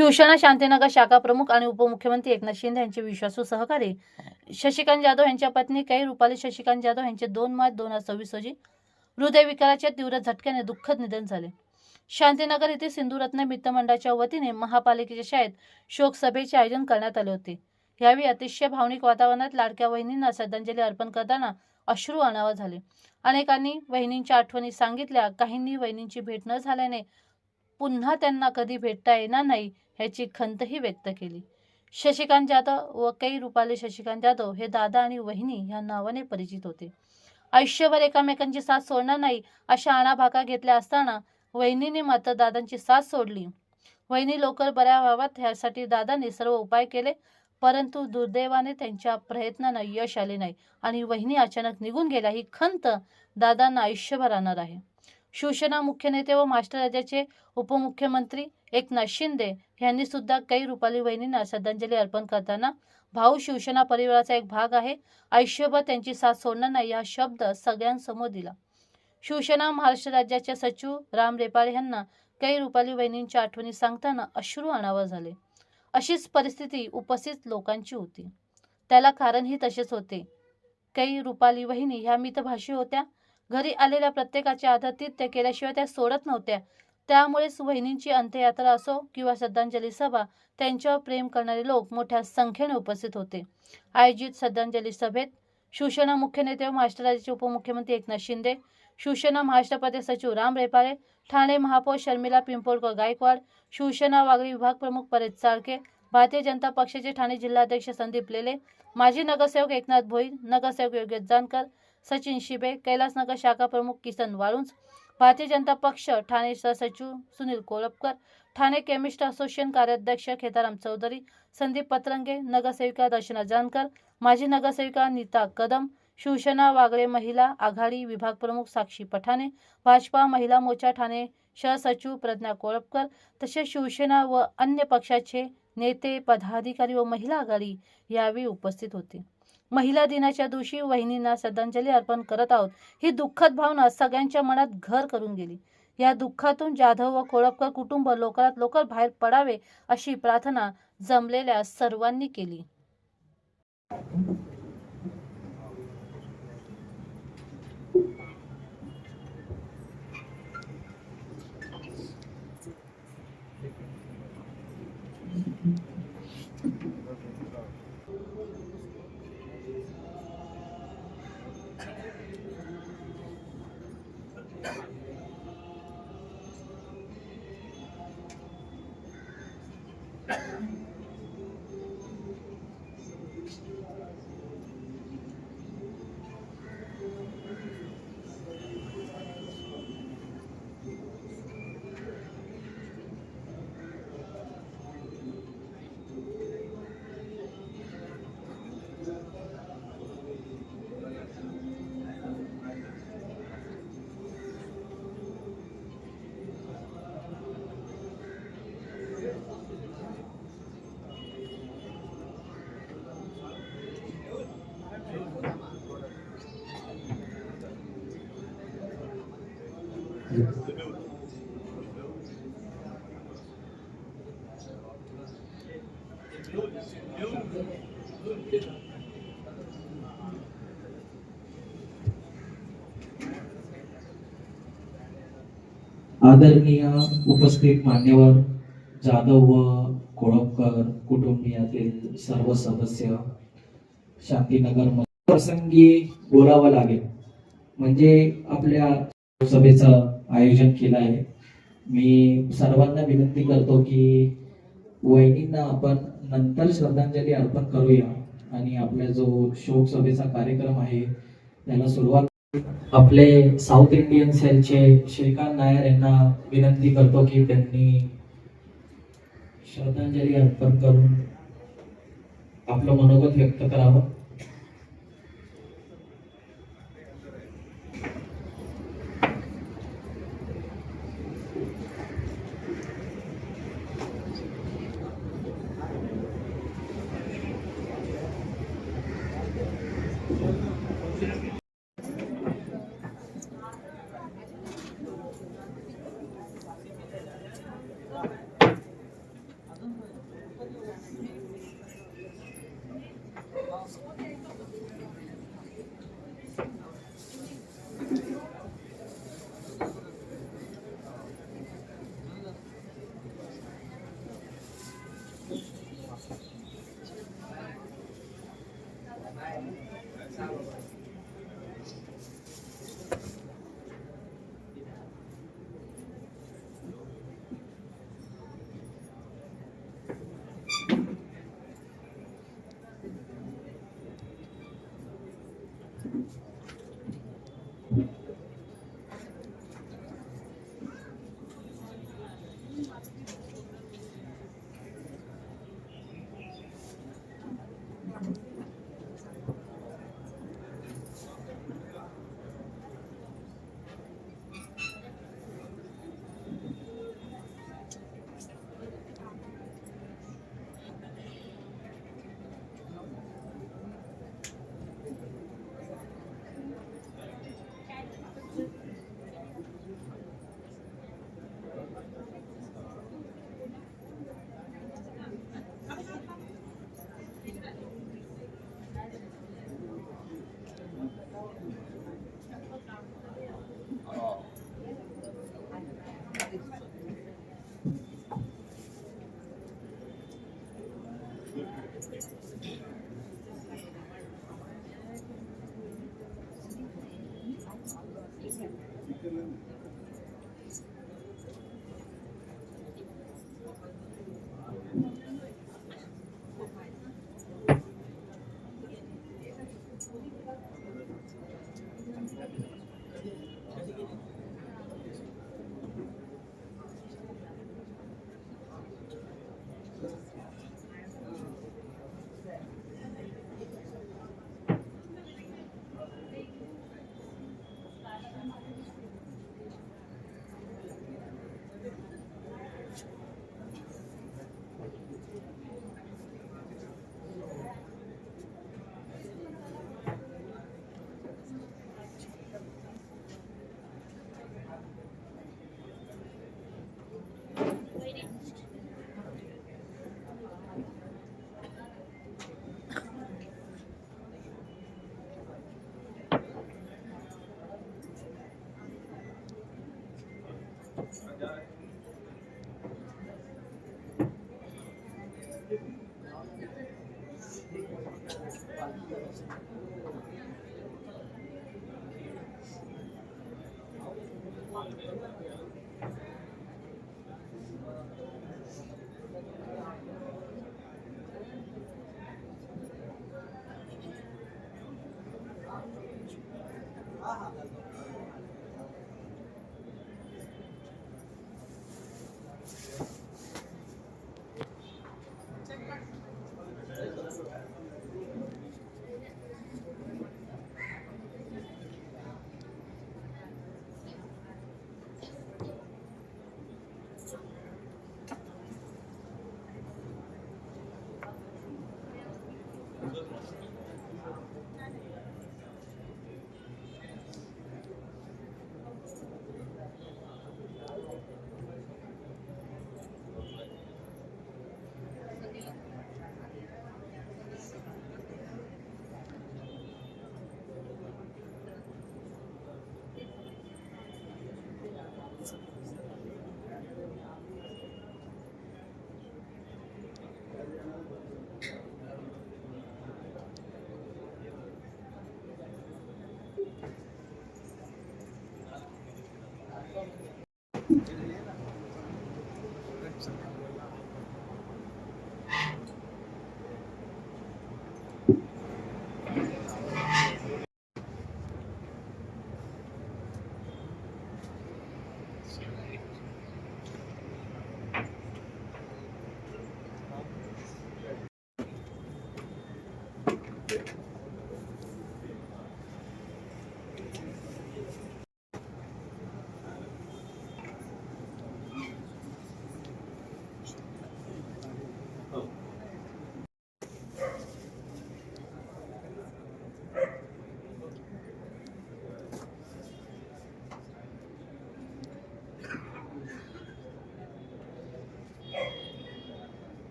शिवसेना शांतीनगर शाखा प्रमुख आणि उपमुख्यमंत्री एकनाथ शिंदे यांचे विश्वासू सहकारी शशिकांत जाधव यांच्या पत्नी कै रुपाली शशिकांत जाधव यांचे 2 मार्च 2026 रोजी हृदयविकाराच्या तीव्र झटक्याने दुःखद निधन झाले। शांतीनगर येथे सिंधुरत्न मित्रमंडळाच्या वतीने महापालिकेच्या शाळेत शोक सभेचे आयोजन करण्यात आले होते। यावेळी अतिशय भावनिक वातावरणात लाडक्या वहिनींना श्रद्धांजली अर्पण करताना अश्रू अनावर झाले। अनेकांनी वहिनींच्या आठवणी सांगितल्या, काहींनी वहिनींची भेट न झाल्याने पुन्हा त्यांना कधी भेटता येणार नाही याची खंतही व्यक्त केली। शशिकांत जाधव व कै रुपाली शशिकांत जाधव हे दादा आणि वहिनी या नावाने परिचित होते। आयुष्यभर एकमेकांची साथ सोडणार नाही अशा आणाभाका घेतल्या असताना वहिनीने मात्र दादांची साथ सोडली। वहिनी लवकर बऱ्या व्हाव्यात यासाठी दादांनी सर्व उपाय केले, परंतु दुर्दैवाने त्यांच्या प्रयत्नांना यश आले नाही आणि वहिनी अचानक निघून गेल्या ही खंत दादांना आयुष्यभर राहणार आहे। शिवसेना मुख्य नेते व महाराष्ट्र राज्याचे उपमुख्यमंत्री एकनाथ शिंदे यांनी सुद्धा कै रुपाली वहिनींना श्रद्धांजली अर्पण करताना भाऊ शिवसेना परिवाराचा एक भाग आहे, आयुष्यभर त्यांची साथ सोडणार नाही हा शब्द सगळ्यांसमोर दिला। शिवसेना महाराष्ट्र राज्याचे सचिव राम रेपाळे यांना कै रुपाली वहिनींच्या आठवणी सांगताना अश्रू अनावर झाले। अशीच परिस्थिती उपस्थित लोकांची होती, त्याला कारणही तसेच होते। कै रुपाली वहिनी ह्या मितभाषी होत्या, घरी आलेल्या प्रत्येकाचे आदरातिथ्य केल्याशिवाय त्या सोडत नव्हत्या। त्यामुळेच वहिनींची अंत्ययात्रा असो किंवा श्रद्धांजली सभा त्यांच्यावर प्रेम करणारे लोक मोठ्या संख्येने उपस्थित होते। आयोजित श्रद्धांजली सभेत शिवसेना मुख्य नेते व महाराष्ट्र राज्याचे उपमुख्यमंत्री एकनाथ शिंदे, शिवसेना महाराष्ट्र प्रदेश सचिव राम रेपाळे, ठाणे महापौर शर्मिला पिंपोळकर गायकवाड, शिवसेना वागळी विभाग प्रमुख परेश चाळके, भारतीय जनता पक्षाचे ठाणे जिल्हाध्यक्ष संदीप लेले, माजी नगरसेवक एकनाथ भोईर, नगरसेवक योगेश जानकर, सचिन शिबे, कैलासनगर शाखा प्रमुख किसन वाळुंज, भारतीय जनता पक्ष ठाणे सहसचिव सुनील कोळपकर, ठाणे केमिस्ट असोसिएशन कार्याध्यक्ष खेताराम चौधरी, संदीप पत्रंगे, नगरसेविका दर्शना जानकर, माजी नगरसेविका नीता कदम, शिवसेना वागळे महिला आघाडी विभाग प्रमुख साक्षी पठाणे, भाजपा महिला मोर्चा ठाणे सहसचिव प्रज्ञा कोळपकर तसेच शिवसेना व अन्य पक्षाचे नेते पदाधिकारी व महिला आघाडी यावेळी उपस्थित होते। महिला दिनाच्या दिवशी वहिनींना श्रद्धांजली अर्पण करत आहोत ही दुःखद भावना सगळ्यांच्या मनात घर करून गेली। या दुःखातून जाधव व कोळपकर कुटुंब लवकरात लवकर बाहेर पडावे अशी प्रार्थना जमलेल्या सर्वांनी केली। आदरणीय उपस्थित मान्यवर जाधव व कोळपकर कुटुंबियातील सर्व सदस्य, शांतीनगर प्रसंगी बोलावं लागेल म्हणजे आपल्या सभेचं आयोजन केलं आहे। मी सर्वांना विनंती करतो की वहिनींना आपण नंतर श्रद्धांजली अर्पण करूया आणि आपला जो शोक सभेचा कार्यक्रम आहे त्याला सुरुवात आपले साऊथ इंडियन सेलचे श्रीकांत नायर यांना विनंती करतो की त्यांनी श्रद्धांजली अर्पण करून आपलं मनोगत व्यक्त करावं।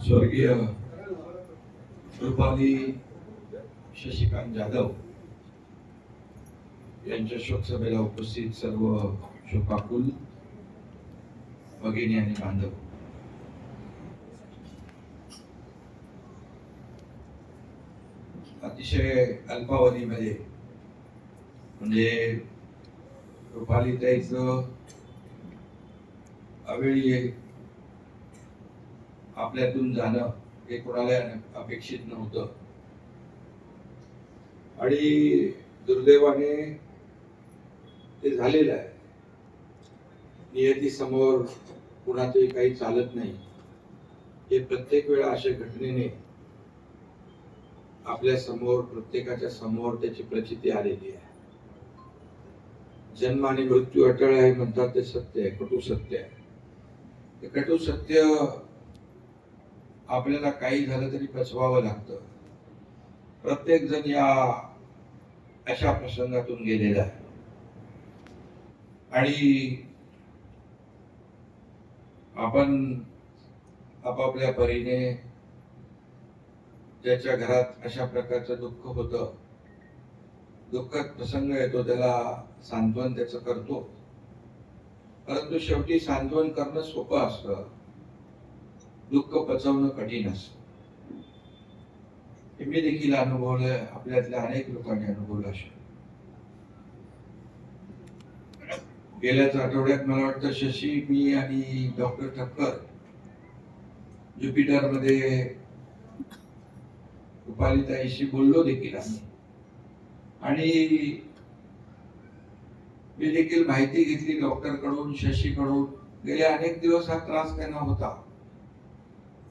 स्वर्गीय रुपाली शशिकांत जाधव यांच्या शोकसभेला उपस्थित सर्व शोकाकुल भगिनी आणि बांधव, अतिशय अल्पावधीमध्ये म्हणजे रुपालीताईचं अवेळी आपल्यातून जाणं हे कोणाला अपेक्षित नव्हतं आणि दुर्दैवाने ते झालेलं आहे. नियती समोर कुणाचंही काही चालत नाही. हे प्रत्येक वेळा अशा घटनेने आपल्या समोर, प्रत्येकाच्या समोर त्याची प्रचिती आलेली आहे. जन्म आणि मृत्यू अटळ आहे म्हणतात, ते सत्य आहे, कटू सत्य आहे. ते कटू सत्य आपल्याला काही झालं तरी पचवावं लागतं. प्रत्येक जण या अशा प्रसंगातून गेलेला आहे आणि आपण आपापल्या परीने ज्याच्या घरात अशा प्रकारचं दुःख होतं, दुःखद प्रसंग येतो, त्याला सांत्वन त्याचं करतो. परंतु शेवटी सांत्वन करणं सोपं असतं, दुःख पचवणं कठीण असतं. हे मी देखील अनुभवलंय, आपल्यातल्या अनेक लोकांनी अनुभवलं असेल. गेल्याच आठवड्यात मला वाटतं शशी, मी आणि डॉक्टर ठक्कर ज्युपिटर मध्ये रुपालीताईशी बोललो देखील आम्ही, आणि मी देखील माहिती घेतली डॉक्टर कडून, शशी कडून. गेले अनेक दिवस हा त्रास त्यांना होता.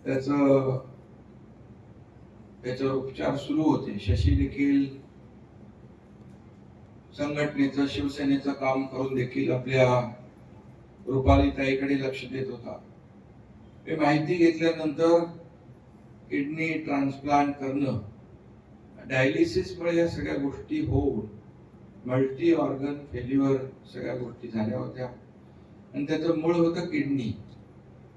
त्याच्यावर उपचार सुरू होते. शशी देखील संघटनेचं, शिवसेनेचं काम करून देखील आपल्या रुपालीताईकडे लक्ष देत होता. मी माहिती घेतल्यानंतर किडनी ट्रान्सप्लांट करणं, डायलिसिस मुळे या सगळ्या गोष्टी होऊन मल्टी ऑर्गन फेल्युअर सगळ्या गोष्टी झाल्या होत्या आणि त्याचं मूळ होतं किडनी.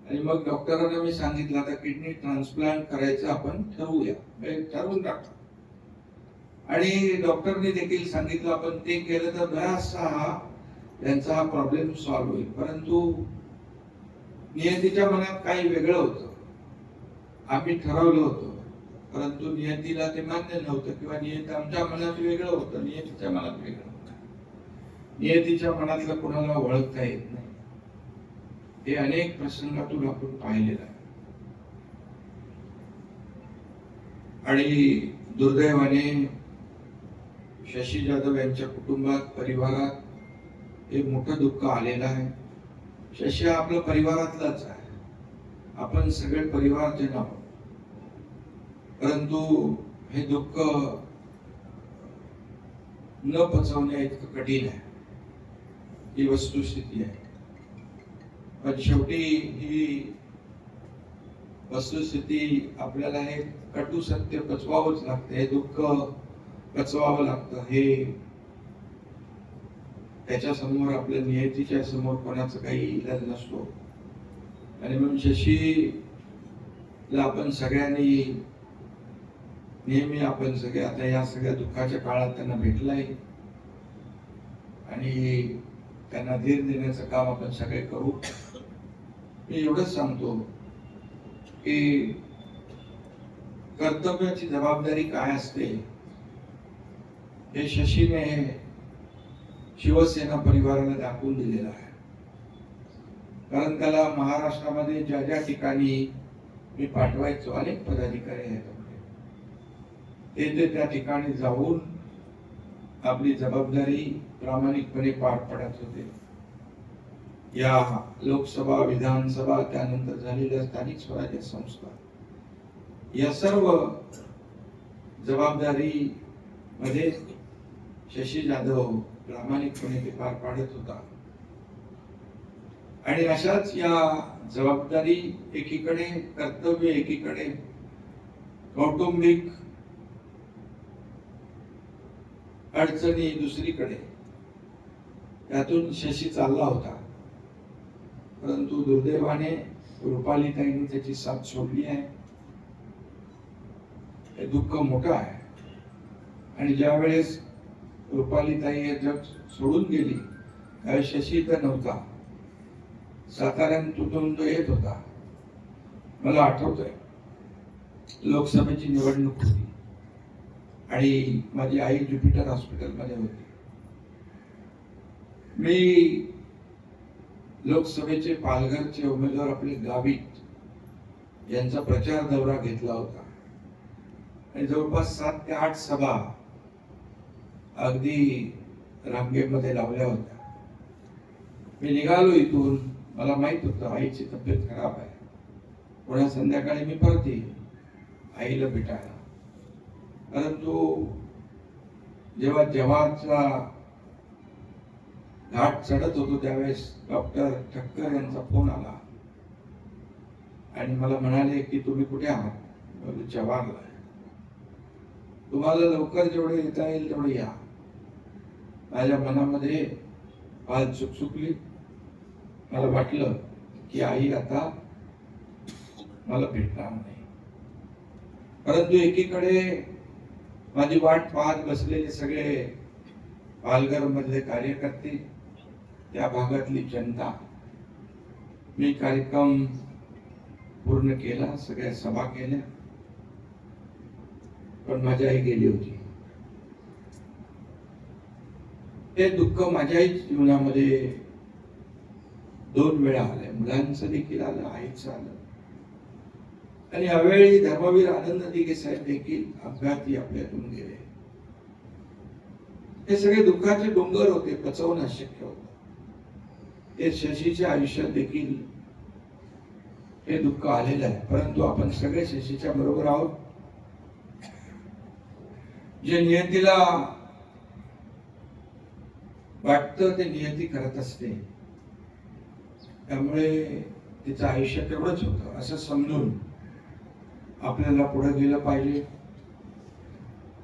आणि मग डॉक्टरांना मी सांगितलं, आता किडनी ट्रान्सप्लांट करायचं आपण ठरवूया, ठरवून टाका. आणि डॉक्टरने देखील सांगितलं आपण ते केलं तर बराचसा त्यांचा हा प्रॉब्लेम सॉल्व्ह होईल. परंतु नियतीच्या मनात काही वेगळं होतं. आम्ही ठरवलं होतं, परंतु नियतीला ते मान्य नव्हतं, किंवा नियती आमच्या मनात वेगळं होतं, नियतीच्या मनात वेगळं होतं. नियतीच्या मनातलं कोणाला ओळखता येत नाही. हे अनेक प्रसंगातून आपण पाहिलेलं आहे. आणि दुर्दैवाने शशी जाधव यांच्या कुटुंबात, परिवारात हे मोठं दुःख आलेलं आहे. शशी हा आपल्या परिवारातलाच आहे, आपण सगळे परिवारजन आहोत. परंतु हे दुःख न पचवण्या इतकं कठीण आहे, ही वस्तुस्थिती आहे. पण शेवटी ही वस्तुस्थिती आपल्याला हे कटू सत्य पचवावंच लागतं, हे दुःख पचवावं लागतं. हे त्याच्या समोर, आपल्या नियतीच्या समोर कोणाचं काही इलाज नसतो. आणि म्हणून शशीला आपण सगळ्यांनी नेहमी, आपण सगळे आता या सगळ्या दुःखाच्या काळात त्यांना भेटलाय आणि त्यांना धीर देण्याचं काम आपण सगळे करू. मी एवढंच सांगतो की कर्तव्याची जबाबदारी काय असते हे शशीने शिवसेना परिवाराला दाखवून दिलेलं आहे. कारण त्याला महाराष्ट्रामध्ये ज्या ज्या ठिकाणी मी पाठवायचो, अनेक पदाधिकारी आहेत, ते त्या ठिकाणी जाऊन आपली जबाबदारी प्रामाणिकपणे पार पडत होते. या लोकसभा, विधानसभा, त्यानंतर झालेल्या स्थानिक स्वराज्य संस्था, या सर्व जबाबदारी मध्ये शशी जाधव प्रामाणिकपणे ते पार पाडत होता. आणि अशाच या जबाबदारी, एकीकडे कर्तव्य, एकीकडे कौटुंबिक अडचणी दुसरीकडे, त्यातून शशी चालला होता. परंतु दुर्दैवाने रुपालीताईंनी त्याची साथ सोडली आहे. हे दुःख मोठं आहे. आणि ज्या वेळेस रुपालीताई हे जग सोडून गेली त्यावेळेस शशी तर नव्हता. साताऱ्यातून तो येत होता. मला आठवतंय लोकसभेची निवडणूक होती आणि माझी आई ज्युपिटर हॉस्पिटलमध्ये होती. मी लोकसभेचे पालघरचे उमेदवार आपले गावित यांचा प्रचार दौरा घेतला होता आणि जवळपास 7 ते 8 सभा अगदी रांगेमध्ये लावल्या होत्या. मी निघालो इथून. मला माहित होतं आईची तब्येत खराब आहे. पुन्हा संध्याकाळी मी परत येईल आईला भेटायला. परंतु जेव्हा जव्हारचा घाट चढत होतो त्यावेळेस डॉक्टर ठक्कर यांचा फोन आला आणि मला म्हणाले की तुम्ही कुठे आहात? म्हणजे जव्हारला. तुम्हाला लवकर जेवढे येता येईल तेवढे या. माझ्या मनामध्ये फार चुकचुकली. मला वाटलं की आई आता मला भेटणार नाही. परंतु एकीकडे माझी वाट पाहत बसलेले सगळे पालघर मधले कार्यकर्ते, त्या भागातली जनता. मी कार्यक्रम पूर्ण केला, सगळ्या सभा केल्या, पण माझी आई गेली होती. ते दुःख माझ्याही जीवनामध्ये 2 वेळा आले. मुलांचं देखील आलं, आईचं आलं. आणि यावेळी धर्मवीर आनंद दिघे साहेब देखील अपघाती आपल्यातून गेले. हे सगळे दुःखाचे डोंगर होते, पचवणं अशक्य होतं. ते शशीच्या आयुष्यात देखील हे दुःख आलेलं आहे. परंतु आपण सगळे शशीच्या बरोबर आहोत. जे नियतीला वाटतं ते नियती करत असते. त्यामुळे तिचं आयुष्य तेवढंच होतं असं समजून आपल्याला पुढे गेलं पाहिजे.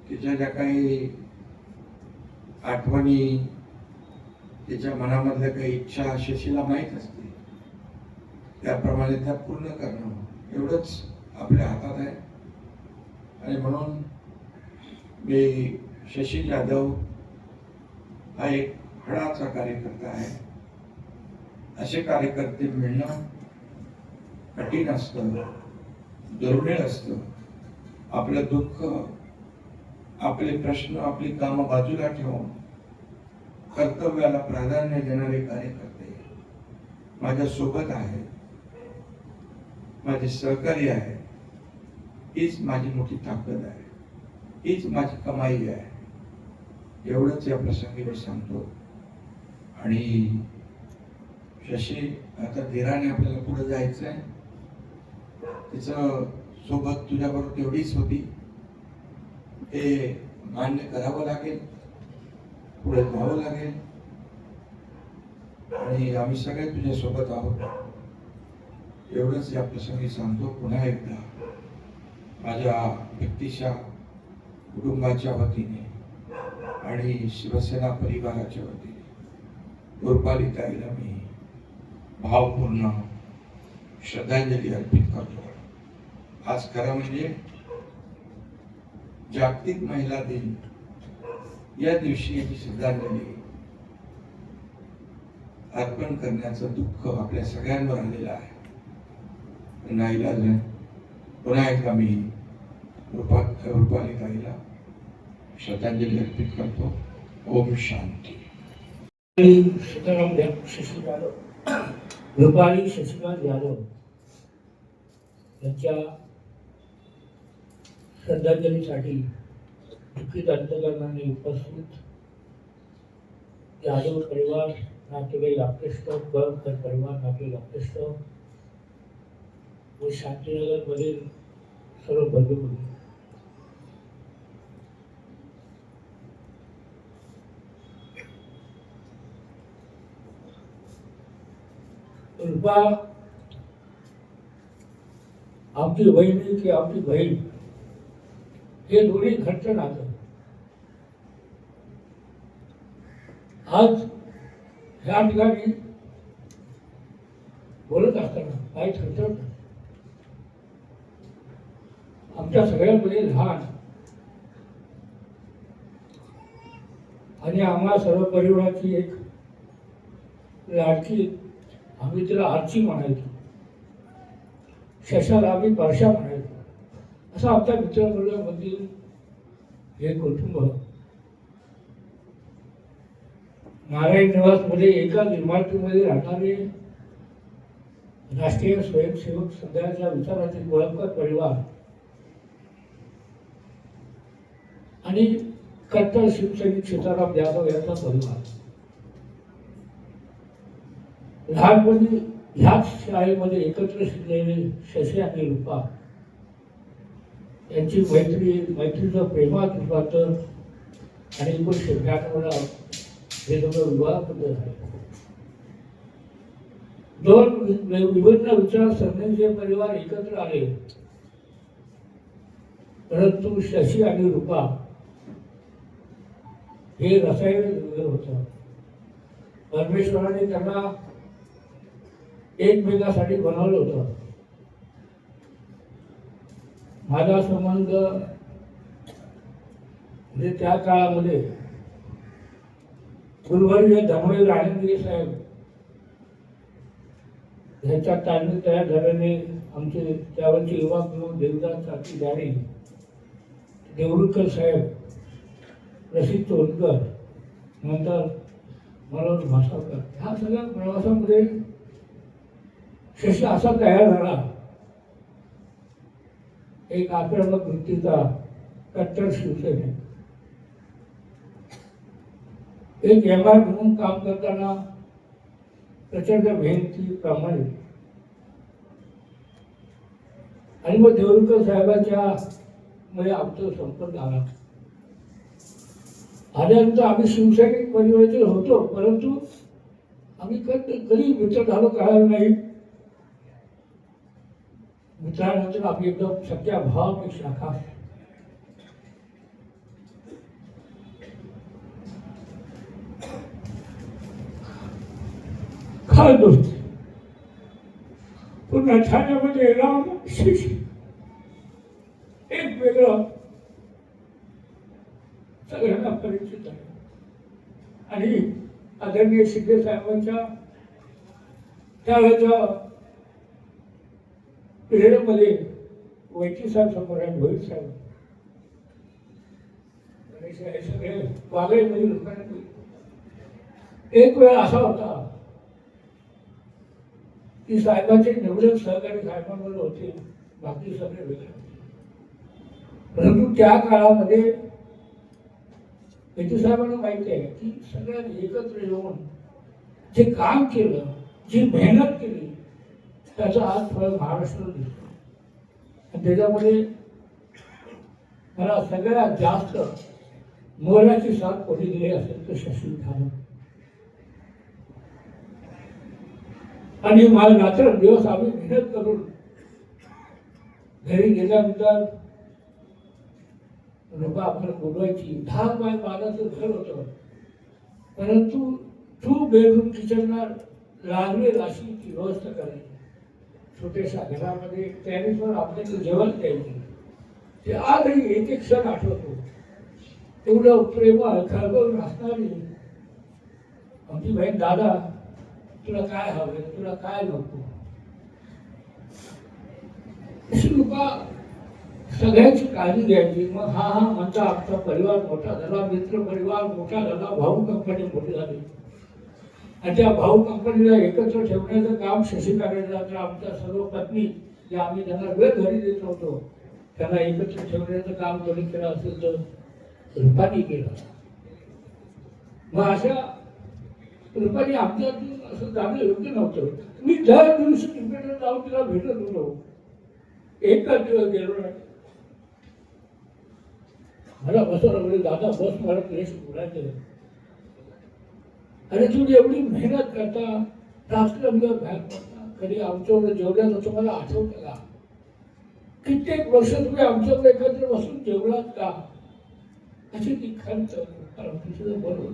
तिच्या ज्या काही आठवणी, तिच्या मनामधल्या काही इच्छा शशीला माहीत असते, त्याप्रमाणे त्या पूर्ण करणं एवढंच आपल्या हातात आहे. आणि म्हणून मी शशी जाधव हा एक फळाचा कार्यकर्ता आहे. असे कार्यकर्ते मिळणं कठीण असतं, दुर्मिळ असतं. आपलं दुःख, आपले प्रश्न, आपली कामं बाजूला ठेवून कर्तव्याला प्राधान्य देणारे कार्यकर्ते माझ्या सोबत आहेत, माझे सहकारी आहे. हीच माझी मोठी ताकद आहे, हीच माझी कमाई आहे. एवढंच या प्रसंगी मी सांगतो. आणि शशी आता धीराने आपल्याला पुढे जायचं आहे. तिचं सोबत तुझ्याबरोबर तेवढीच होती, हे मान्य करावं लागेल, पुढे जावं लागेल. आणि आम्ही सगळे तुझ्या सोबत आहोत एवढंच या प्रसंगी सांगतो. पुन्हा एकदा माझ्या व्यक्तिशा कुटुंबाच्या वतीने आणि शिवसेना परिवाराच्या वतीने रुपालीताईला मी भावपूर्ण श्रद्धांजली अर्पित करतो. आज खरं म्हणजे जागतिक महिला दिन या दिवशी याची श्रद्धांजली अर्पण करण्याचं दुःख आपल्या सगळ्यांवर आलेलं आहे. नाईलाज आहे. पुन्हा एकदा मी रुपालीताईला श्रद्धांजली अर्पित करतो. ओम शांती. सीताराम शशी जाधव, रुपाली शशिकांत जाधव यांच्या श्रद्धांजलीसाठी दुःखित अंतकरणाने उपस्थित जाधव परिवार, नातेवाईक आप्तेष्ट, बळकर परिवार, नातेवाईक आप्तेष्ट व शांतीनगरमधील सर्व बंधुभगिनी. रुपा आमची बहिणी की आमची बहीण हे दोन्ही घरचं नातं. आज ह्या ठिकाणी बोलत असताना काही ठरवत आमच्या सगळ्यांमध्ये लहान आणि आम्हा सर्व परिवाराची एक लाडकी, आम्ही तिला आरची म्हणायचो, शशाला आम्ही परशा म्हणायचो. असं आमच्या मित्रवर्गामधील हे कुटुंब नारायण निवासमध्ये एकाच इमारतीमध्ये राहणारे राष्ट्रीय स्वयंसेवक संघाच्या विचाराचे गोळाकार परिवार आणि कट्टर शिवसैनिक सीताराम जाधव यांचा परिवार लहानपणी ह्याच शाळेमध्ये एकत्र शिकलेले शशी आणि रूपा यांची मैत्रीचं प्रेमात रूपांतर आणि 1998 हे दोघं विवाह पद्धत आहे. दोन विभिन्न विचारसरणीचे परिवार एकत्र आले, परंतु शशी आणि रूपा हे रसायन वेगळं होतं. परमेश्वराने त्यांना एकमेकासाठी बनवलं होतं. माझा संबंध म्हणजे त्या काळामध्ये गुरुवर्य धर्मवीर आनंदगिरी साहेब ह्याच्या तालमी तयार झाल्याने आमचे त्यावरचे युवा म्हणून देवदास साथी जाणे, देवरुडकर साहेब, प्रसिद्ध तोडकर, नंतर मनोज भासावकर, ह्या सगळ्या प्रवासामध्ये शशी असा तयार झाला, एक आक्रमक वृत्तीचा कट्टर शिवसैनिक. एक एमआर म्हणून काम करताना प्रचंड मेहनती, प्रामाणिक. आणि मग देवरुडकर साहेबांच्या मध्ये आमचा संपर्क आला. आल्यानंतर आम्ही शिवसैनिक परिवाराचे होतो, परंतु आम्ही कधी मित्र झालो कळालं नाही. मित्रांनंतर आम्ही एकदम सख्या भावापेक्षा खास. खास दोस्ती. पुन्हा ठाण्यामध्ये राम शिशी एक वेगळं सगळ्यांना परिचित आहे. आणि आदरणीय शिंदे साहेबांच्या त्यावेळेच्या पिरियडमध्ये वैची साहेब समोर आहे, भोईर साहेब, गणेश हे सगळे वाघळेमधील लोकांना. एक वेळ असा होता की साहेबांचे निवडक सहकारी साहेबांवर होते, बाकी सगळे वेगळे होते. परंतु त्या काळामध्ये वैची साहेबांना माहिती आहे की सगळ्यांनी एकत्र येऊन जे काम केलं, जी मेहनत केली, त्याचा आज फळ महाराष्ट्र दिसतो. आणि त्याच्यामध्ये मला सगळ्यात जास्त मोलाची साथ कोणी दिली असेल तर शशी ठाणे. आणि मला रात्र दिवस आम्ही मेहनत करून घरी गेल्यानंतर लोक आपल्याला बोलवायची. 10 बाय 12चं घर होतं, परंतु 2 बेडरूम किचनला लागेल अशी ती व्यवस्था करायची. छोट्याशा घरामध्ये टेरेसवर आपल्याला जेवण द्यायचे. ते आजही एक एक क्षण आठवतो. एवढं प्रेमळ खळबळून असणारी आमची बहीण, दादा तुला काय हवंय, तुला काय नको, अशी लोक सगळ्यांची काळजी घ्यायची. मग हा म्हणता आमचा परिवार मोठा झाला, मित्र परिवार मोठा झाला, भाऊ कंपनी मोठी झाली. आणि त्या भाऊ कंपनीला एकत्र ठेवण्याचं काम शशी करायचं. तर आमच्या सर्व पत्नी ज्या आम्ही त्यांना वेळ घरी देत होतो, त्यांना एकत्र ठेवण्याचं काम कोणी केलं असेल तर रूपानी केलं. मग अशा रूपानी आमच्यातून असं जाणं योग्य नव्हतं. मी दर दिवशी क्रिकेटर जाऊन तिला भेटत होतो, एकच दिवस गेलो नाही. मला बसवलं म्हणजे दादा बस मला प्लेस बोलायचं. आणि तुम्ही एवढी मेहनत करता, रात्रंदिवस बाहेर पडता, कधी आमच्याकडे जेवल्याचं तुम्हाला आठवतं का? कित्येक वर्ष तुम्ही आमच्याकडे एकत्र बसून जेवलात का? अशी ती खंत बरोबर.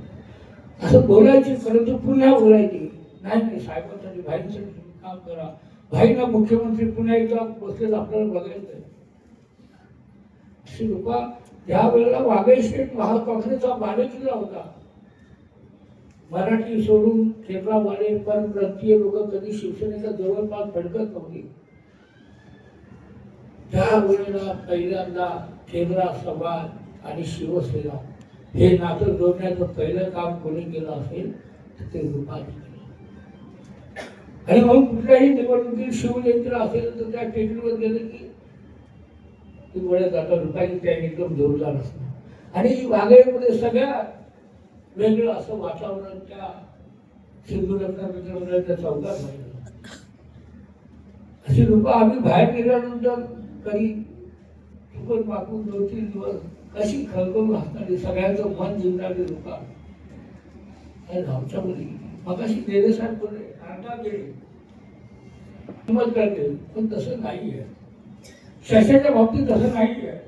असं बोलायचे, परंतु पुन्हा बोलायचे नाही नाही साहेबांसाठी भाईंसाठी काम करा, भाईंना मुख्यमंत्री पुन्हा एकदा बसलेलं आपल्याला बघायचं. अशी लोक त्या वेळेला वाघे शेठ महाकाँग्रेसचा बालेकिल्ला होता. मराठी सोडून केरळवाले परप्रांतीय लोक कधी शिवसेनेच्या जवळपास फडकत नव्हती. त्या वेळेला पहिल्यांदा केंद्र समाज आणि शिवसेना हे नातं जोडण्याचं पहिलं काम कोणी केलं असेल तर ते रुपाली केलं. आणि मग कुठल्याही निवडणुकीत शिवजयंतीला असेल तर त्या टेकडीवर गेलं की ती वेळेत आता रुपाली त्या एकदम जोरदार असणार. आणि वाघेमध्ये सगळ्यात वेगळं असं वातावरण त्या सिंधुरत्नाच्या चौकात राहिलं. अशी लोक आम्ही बाहेर गेल्यानंतर कधी चुकून वाकून 2-3 दिवस कशी खळखळून हसणारी सगळ्यांचं मन जिंकणारी लोक आमच्या मुली मगाशी देदेसाहेब बोलले नाटक गेले हिंमत करते, पण तसं नाही आहे. शशाच्या बाबतीत तसं नाही आहे.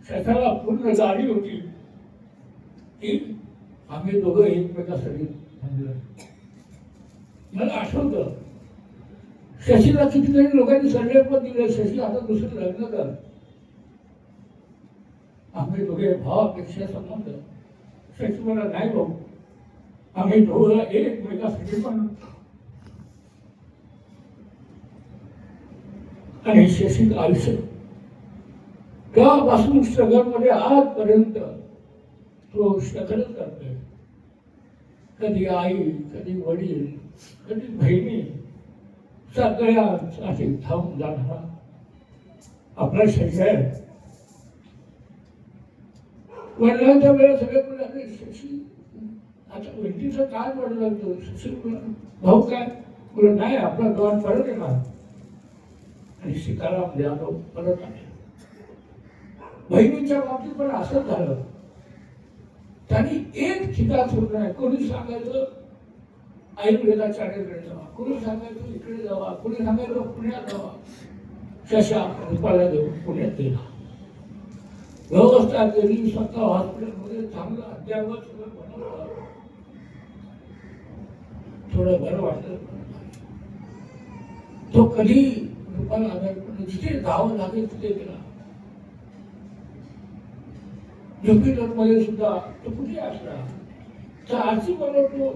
शशाला पूर्ण जाणीव होती की आम्ही दोघं एकमेकासाठी म्हणलं. मला आठवतं शशीला कितीतरी लोकांनी सल्ले पण दिले, शशी आता दुसरं लग्न कर. आम्ही दोघे भावापेक्षा संबंध. शशी मला नाही भाऊ, आम्ही दोघं एकमेकासाठी पण. आणि शशीचं आयुष्य तेव्हापासून स्ट्रगलमध्ये आजपर्यंत तो स्ट्रगल करतोय. कधी आई, कधी वडील, कधी बहिणी, सगळ्यासाठी थांबून जाणारा आपला शशी आहे. वडिलांच्या वेळेला सगळे बोलले शशी आता वैद्यचं काय वडिलां शशी भाऊ काय बोल नाही आपला गण परत येणार. आणि सीताराम जाधव परत आले. बहिणीच्या बाबतीत पण असंच झालं. त्यांनी एक ठिकाण सोडलं नाही. कोणी सांगायचं आयुर्वेदाच्या शाळेकडे जावा, कोणी सांगायचं इकडे जावा, कोणी सांगायचं पुण्यात जावा. शशा रुपाला घेऊन पुण्यात गेला. व्यवस्था केली, स्वतः हॉस्पिटलमध्ये चांगलं अद्यावत सगळं बनवलं. थोडं बरं वाटलं. तो कधी रुपाला आजारपणे जिथे जावं लागेल तिथे गेला. ज्युपिटरमध्ये सुद्धा तो कुठे असला तर आरती बनवतो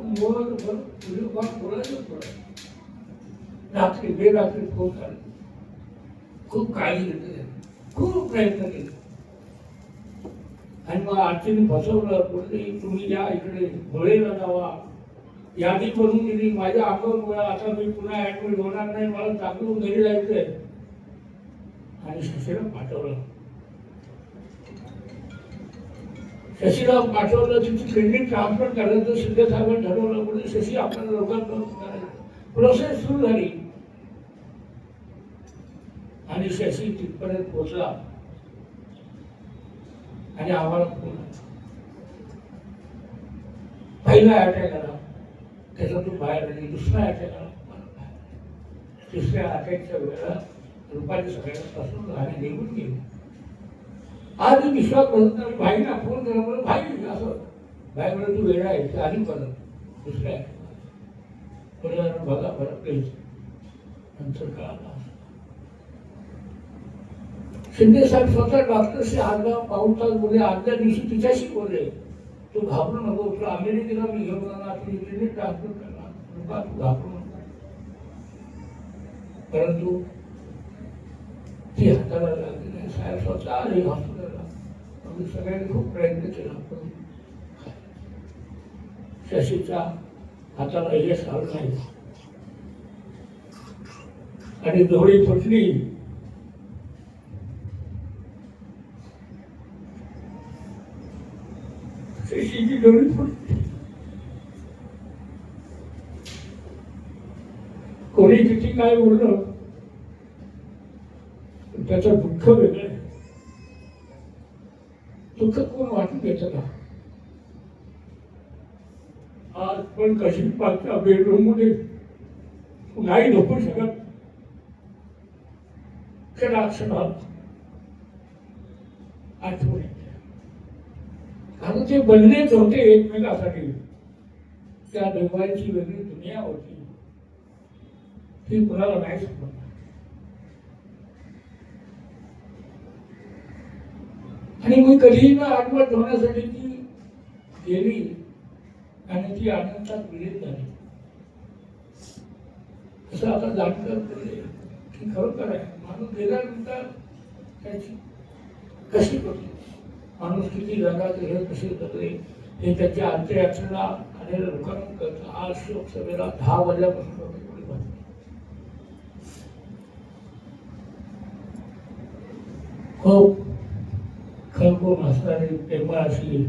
बोलायचं थोडं. रात्री बेरात्री फोन झाले. खूप काळजी घेतली, खूप प्रयत्न केले. आणि मग आरतीने फसवलं. बोलली तुम्ही या इकडे धुळेला जावा, यादी बनवून दिली. माझ्या अंगावर आता मी पुन्हा ऍडमिट होणार नाही, मला चांगलं घरी जायचंय. आणि शशीला पाठवलं. शशीला पाठवलं. तिची ट्रेनिंग ट्रान्सफर करायचं शिंदे साहेबांनी ठरवलं. म्हणजे शशी आपल्याला लोकांना करायचं. प्रोसेस सुरू झाली आणि शशी तिथपर्यंत पोहोचला. आणि आम्हाला फोन पहिला अटॅक आला, त्याच्यातून बाहेर आली. दुसरा अटॅक आला, तिसऱ्या अटॅकच्या वेळेला रुपाली सगळ्यांपासून आणि निघून गेली. आज विश्वास बसत नाही. भाईना फोन केला म्हणून भाई असं भाई म्हणून तू वेळा आहे आधी परत दुसऱ्या बघा बरं प्लीज नंतर कळाला. शिंदे साहेब स्वतः डॉक्टरशी आजला पाऊस तास बोलले. आदल्या दिवशी तिच्याशी बोलले तू घाबरू नको, तुला अमेरिकेला मी घेऊन जाणार, तुझी क्लिनिक ट्रान्सफर करणार, तू घाबरू नको. परंतु ती हाताला लागली नाही. साहेब स्वतः आले हॉस्पिटलला. आम्ही सगळ्यांनी खूप प्रयत्न केला पण शशीच्या हाताला यश आलं नाही. आणि डोळी फुटली. शशीची डोळी फुटली. कोणी किती काय बोललं त्याचं दुःख वेगळं आहे. दुःख कोण वाटून घेतं का? आज पण कशी पाचच्या बेडरूम मध्ये नाही झोपू शकत. क्षणाक्षणात आठवण येते. आणि ते बनलेच होते एकमेकासाठी. त्या देवाची वेगळी दुनिया होती, ती कुणाला नाही समजणार. आणि मी कधीही न आठवत होण्यासाठी ती गेली आणि ती अनंतात विलीन झाली. असं आता जाणकार पडले की खरोखर आहे, माणूस गेल्यानंतर त्याची कशी होती, माणूस किती जगात हे कसे जगले हे त्याच्या अंत्ययात्रेला आलेल्या लोकांना कळतं. आज लोकसभेला 10 वाजल्यापासून लोक खूप खलकोन असणारी प्रेमळ अशी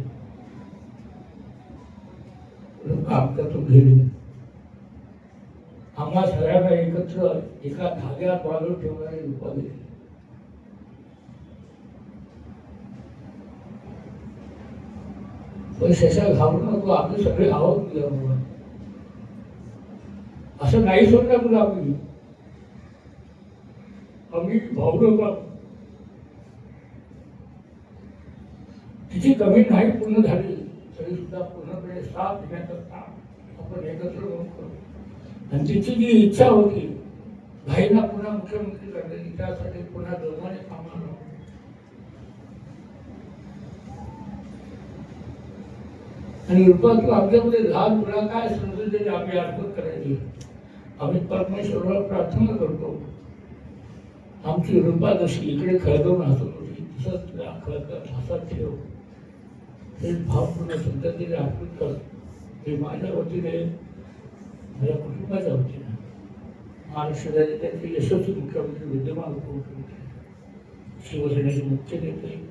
लोक आमच्यातून गेली. आम्हा सगळ्यांना एकत्र एका धाग्यात बांधून ठेवणारी रूपा गेली. पण शशा घाबरू नको, आम्ही सगळे आहोत तुझ्याबरोबर, असं नाही सोडलं तुला. आम्ही भाऊ नका. तिची कमी नाही पूर्ण झाली तरी सुद्धा पूर्णपणे साथ देण्याचं काम आपण एकत्र होऊन करू. आणि तिची जी इच्छा होती भाईला पुन्हा मुख्यमंत्री करण्याची, त्यासाठी पुन्हा दोघांनी कामाला आणि रूपा तू आमच्यामध्ये लहान मुला काय समजून आम्ही अर्पण करायची. आम्ही परमेश्वराला प्रार्थना करतो, आमची रूपा जशी इकडे खळगवून हसत होती तसंच तिला खळगत हसत ठेव. हे भावपूर्ण संततीने अर्पित कर. हे माझ्या वतीने, माझ्या कुटुंबाच्या वतीने, महाराष्ट्र राज्याचे यशस्वी मुख्यमंत्री, विद्यमान उपमुख्यमंत्री, शिवसेनेचे मुख्य नेते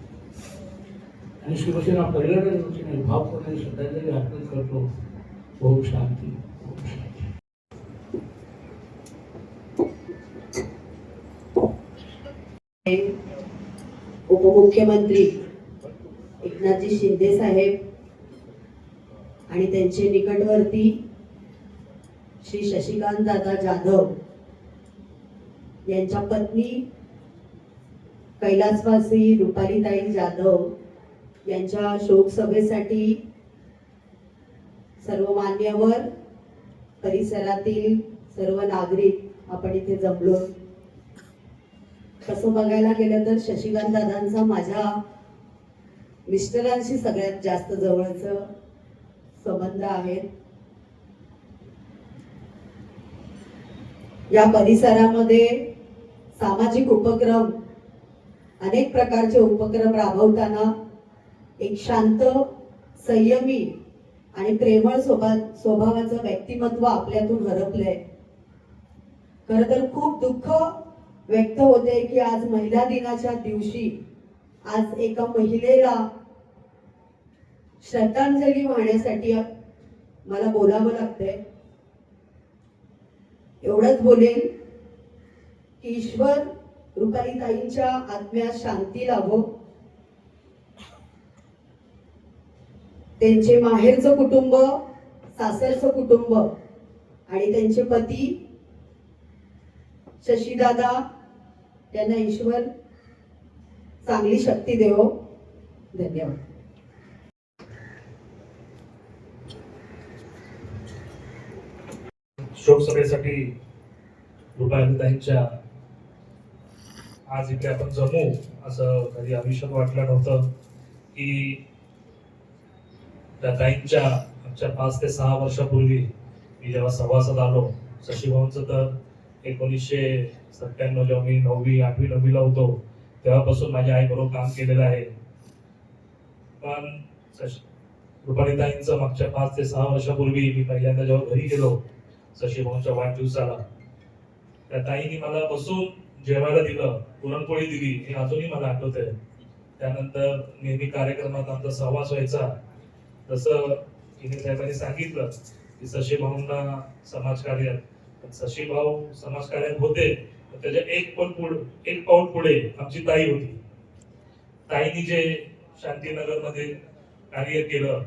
आणि शिवसेना परिवाराच्या वतीने भावपूर्ण श्रद्धांजली अर्पण करतो. ओम शांती, ओम शांती. उपमुख्यमंत्री एकनाथजी शिंदे साहेब आणि त्यांचे निकटवर्ती श्री शशिकांत दादा जाधव यांच्या पत्नी कैलासवासी रुपालीताई जाधव यांच्या शोक सभेसाठी सर्व मान्यवर, परिसरातील सर्व नागरिक आपण इथे जमलो. तसं बघायला गेलं तर शशिकांत दादांचा माझ्या मिस्टरांशी सगळ्यात जास्त जवळचं संबंध आहेत. या परिसरामध्ये सामाजिक उपक्रम, अनेक प्रकारचे उपक्रम राबवताना एक शांत, संयमी आणि प्रेमळ स्वभावाचं व्यक्तिमत्व आपल्यातून हरपलंय. खरं तर खूप दुःख व्यक्त होते की आज महिला दिनाच्या दिवशी आज एका महिलेला श्रद्धांजली वाहण्यासाठी मला बोलावं लागतंय. एवढंच बोलेल की ईश्वर रुपालीताईंच्या आत्म्यास शांती लाभो. त्यांचे माहेरचं कुटुंब, सासरचं कुटुंब आणि त्यांचे पती शशीदादा त्यांना ईश्वर चांगली शक्ती देवो. धन्यवाद. शोक सभेसाठी रुपालीताईंच्या आज इथे आपण जमू असं कधी आयुष्यात वाटलं नव्हतं की त्या ताईंच्या आमच्या 5 ते 6 वर्षापूर्वी मी जेव्हा सभासद आलो, शशीभाऊंचं तर 1997 जेव्हा मी 9वी 8वी 9वीला होतो तेव्हापासून माझ्या आईबरोबर काम केलेलं आहे. पण रुपालीताईंचं मागच्या 5 ते 6 वर्षापूर्वी मी पहिल्यांदा जेव्हा घरी गेलो शशीभाऊंच्या वाढदिवसाला, त्या ताईंनी मला बसून जेवायला दिलं, पुरणपोळी दिली, हे अजूनही मला आठवतंय. त्यानंतर नेहमी कार्यक्रमात आमचा सहवास व्हायचा. तसं तिने साहेबांनी सांगितलं की शशीभाऊंना समाजकार्यात, शशीभाऊ समाजकार्यात होते त्याच्या एक पाऊल पुढे आमची ताई होती. ताईंनी जे शांतीनगरमध्ये कार्य केलं,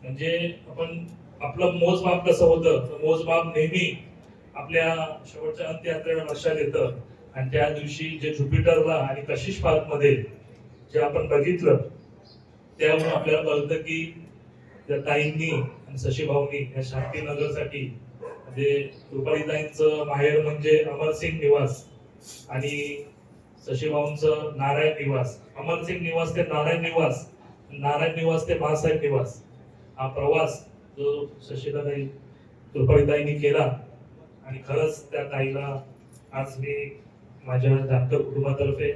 म्हणजे आपण आपलं मोजमाप कसं होतं, मोजमाप नेहमी आपल्या शेवटच्या अंत्ययात्रेला लक्षात येतं. आणि त्या दिवशी जे ज्युपिटरला आणि कशिश पार्क मध्ये जे आपण बघितलं त्यावरून आपल्याला कळतं की त्या ताईंनी आणि शशीभाऊंनी या शांतीनगरसाठी म्हणजे रुपालीताईंचं माहेर म्हणजे अमरसिंग निवास आणि शशीभाऊंचं नारायण निवास, अमरसिंग निवास ते नारायण निवास, नारायण निवास ते बाळासाहेब निवास, हा प्रवास जो शशीदाताई रुपालीताईंनी केला. आणि खरंच त्या ताईला आज मी माझ्या जानकर कुटुंबातर्फे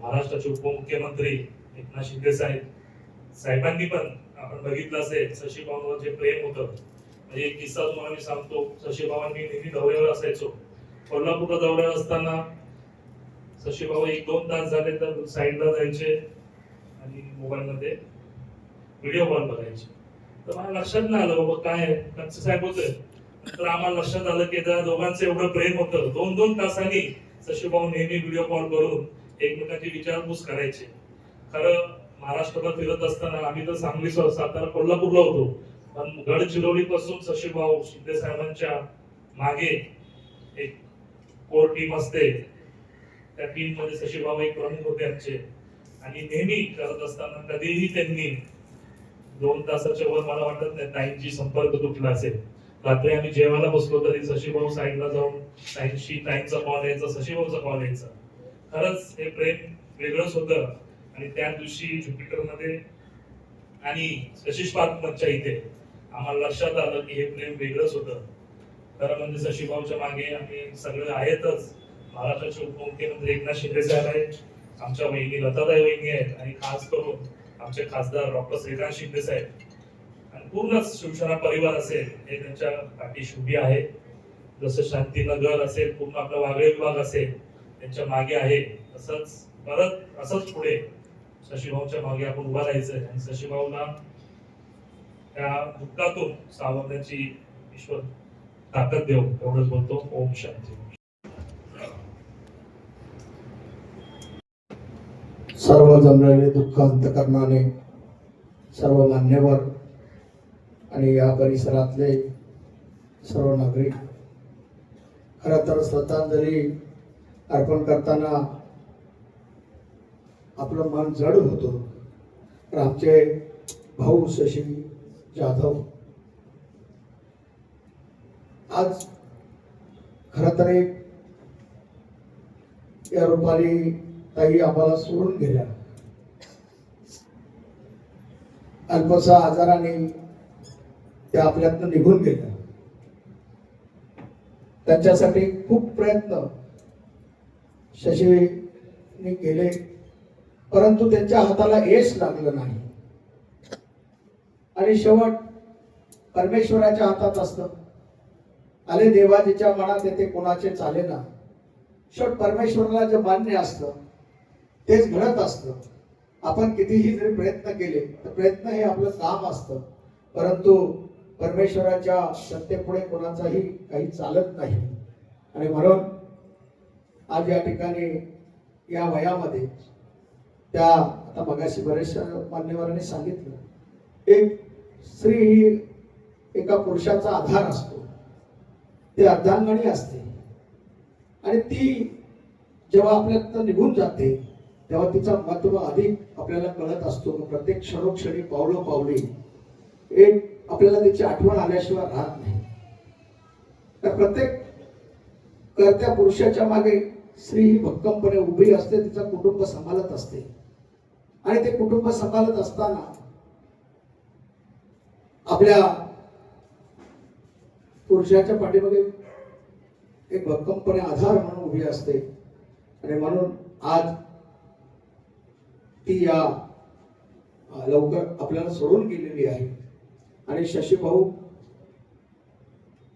महाराष्ट्राचे उपमुख्यमंत्री एकनाथ शिंदे साहेबांनी पण आपण बघितलं असेल शशीभाऊंवर जे प्रेम होतं. म्हणजे एक किस्सा तुम्हाला मी सांगतो. शशीभाऊंनी नेहमी दौऱ्यावर असायचो. कोल्हापूरला दौऱ्यावर असताना शशीभाऊ 1-2 तास झाले तर साईडला जायचे आणि मोबाईल मध्ये व्हिडिओ कॉल बघायचे. तर मला लक्षात नाही आलं बाबा काय कंच साहेब होते. तर आम्हाला लक्षात आलं की त्या दोघांचं एवढं प्रेम होतं. 2-2 तासांनी शशीभाऊ नेहमी व्हिडिओ कॉल करून एकमेकांची विचारपूस करायचे. खरं महाराष्ट्रात फिरत असताना आम्ही तर सांगली सातारा कोल्हापूरला होतो, पण गडचिरोली पासून शशीभाऊ शिंदे साहेबांच्या मागे एक कोर टीम असते. त्या टीम मध्ये शशीभाऊ एक प्रमुख होते आमचे. आणि नेहमी करत असताना कधीही त्यांनी 2 तासाच्या वर मला वाटत नाही ताईंची संपर्क तुटला असेल. रात्री आम्ही जेवायला बसलो तरी शशीभाऊ साईडला जाऊन ताईंचा कॉल यायचा, शशीभाऊचा कॉल यायचा. खरंच हे प्रेम वेगळंच होतं. आणि त्या दिवशी ज्युपिटर मध्ये आणि शशीष पार्क मधच्या इथे आम्हाला लक्षात आलं की हे प्रेम वेगळंच होतं. खरं म्हणजे शशीभाऊच्या मागे आम्ही सगळे आहेतच. महाराष्ट्राचे उपमुख्यमंत्री एकनाथ शिंदे साहेब आहेत, आमच्या वहिनी लताताई वहिनी आहेत आणि खास करून आमचे खासदार डॉक्टर श्रीकांत शिंदे साहेब आणि पूर्ण शिवसेना परिवार असेल हे त्यांच्या पाठीशी उभी आहे. जसं शांतीनगर असेल, पूर्ण आपला वागळे विभाग असेल त्यांच्या मागे आहे. तसंच परत असंच पुढे शशीभाऊच्या मागे आपण उभा राहायचंय आणि शशीभाऊला त्या दुःखातून सावरण्याची ईश्वर ताकद देव एवढंच बोलतो. ओम शांती. सर्व जमलेले दुःख अंतकरणाने सर्व मान्यवर आणि या परिसरातले सर्व नागरिक, खरं तर श्रद्धांजली अर्पण करताना आपलं मन जड होतं. तर आमचे भाऊ शशी जाधव आज खरं तर एक या रुपाली ताई आम्हाला सोडून गेल्या. अल्पशा आजाराने त्या आपल्यातनं निघून गेल्या. त्यांच्यासाठी खूप प्रयत्न शशीने केले, परंतु त्यांच्या हाताला यश लागलं नाही. आणि शेवट परमेश्वराच्या हातात असतं. आले देवाजीच्या मनात येते कोणाचे चाले ना. शेवट परमेश्वराला जे मान्य असतं तेच घडत असतं. आपण कितीही जरी प्रयत्न केले तर प्रयत्न हे आपलं काम असतं, परंतु परमेश्वराच्या सत्तेपुढे कोणाचाही काही चालत नाही. आणि म्हणून आज या ठिकाणी या वयामध्ये त्या आता मगाशी बरेचशा मान्यवरांनी सांगितलं, एक स्त्री ही एका पुरुषाचा आधार असतो, ती अर्धांगणी असते. आणि ती जेव्हा आपल्यातनं निघून जाते तेव्हा तिचा महत्व अधिक आपल्याला कळत असतो. प्रत्येक क्षणोक्षणी पावलोपावली एक आपल्याला तिची आठवण आल्याशिवाय राहत नाही. तर प्रत्येक कर्त्या पुरुषाच्या मागे स्त्री ही भक्कमपणे उभी असते, तिचं कुटुंब सांभाळत असते. आणि ते कुटुंब सांभाळत असताना आपल्या पुरुषाच्या पाठीमागे एक भक्कमपणे आधार म्हणून उभी असते. आणि म्हणून आज ती या लवकर आपल्याला सोडून गेलेली आहे. आणि शशीभाऊ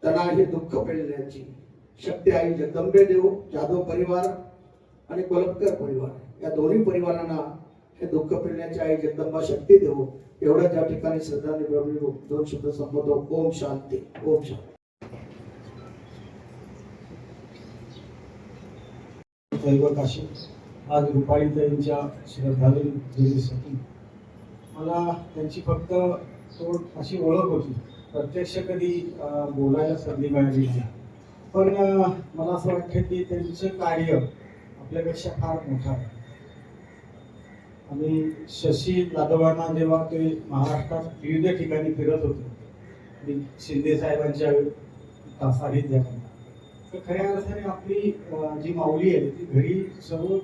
त्यांना हे दुःख पेलण्याची शक्ती आई जगदंबे देव, जाधव परिवार आणि कोलपकर परिवार या दोन्ही परिवारांना हे दुःख पेलण्याची आई जगदंबा शक्ती देव. एवढं त्या ठिकाणी श्रद्धांजली 2 शब्द संबोधतो. ओम शांती. ओम शांती. काशी आज रुपालीताईंच्या श्रद्धांजलीसाठी मला त्यांची फक्त अशी ओळख होती, प्रत्यक्ष कधी बोलायला संधी मिळाली नाही. पण मला असं वाटतं की त्यांचं कार्य आपल्यापेक्षा फार मोठं आहे. आणि शशी जाधवांना जेव्हा ते महाराष्ट्रात विविध ठिकाणी फिरत होते आणि शिंदे साहेबांच्या तासारीत जाताना, तर खऱ्या अर्थाने आपली जी माऊली आहे ती घरी सर्व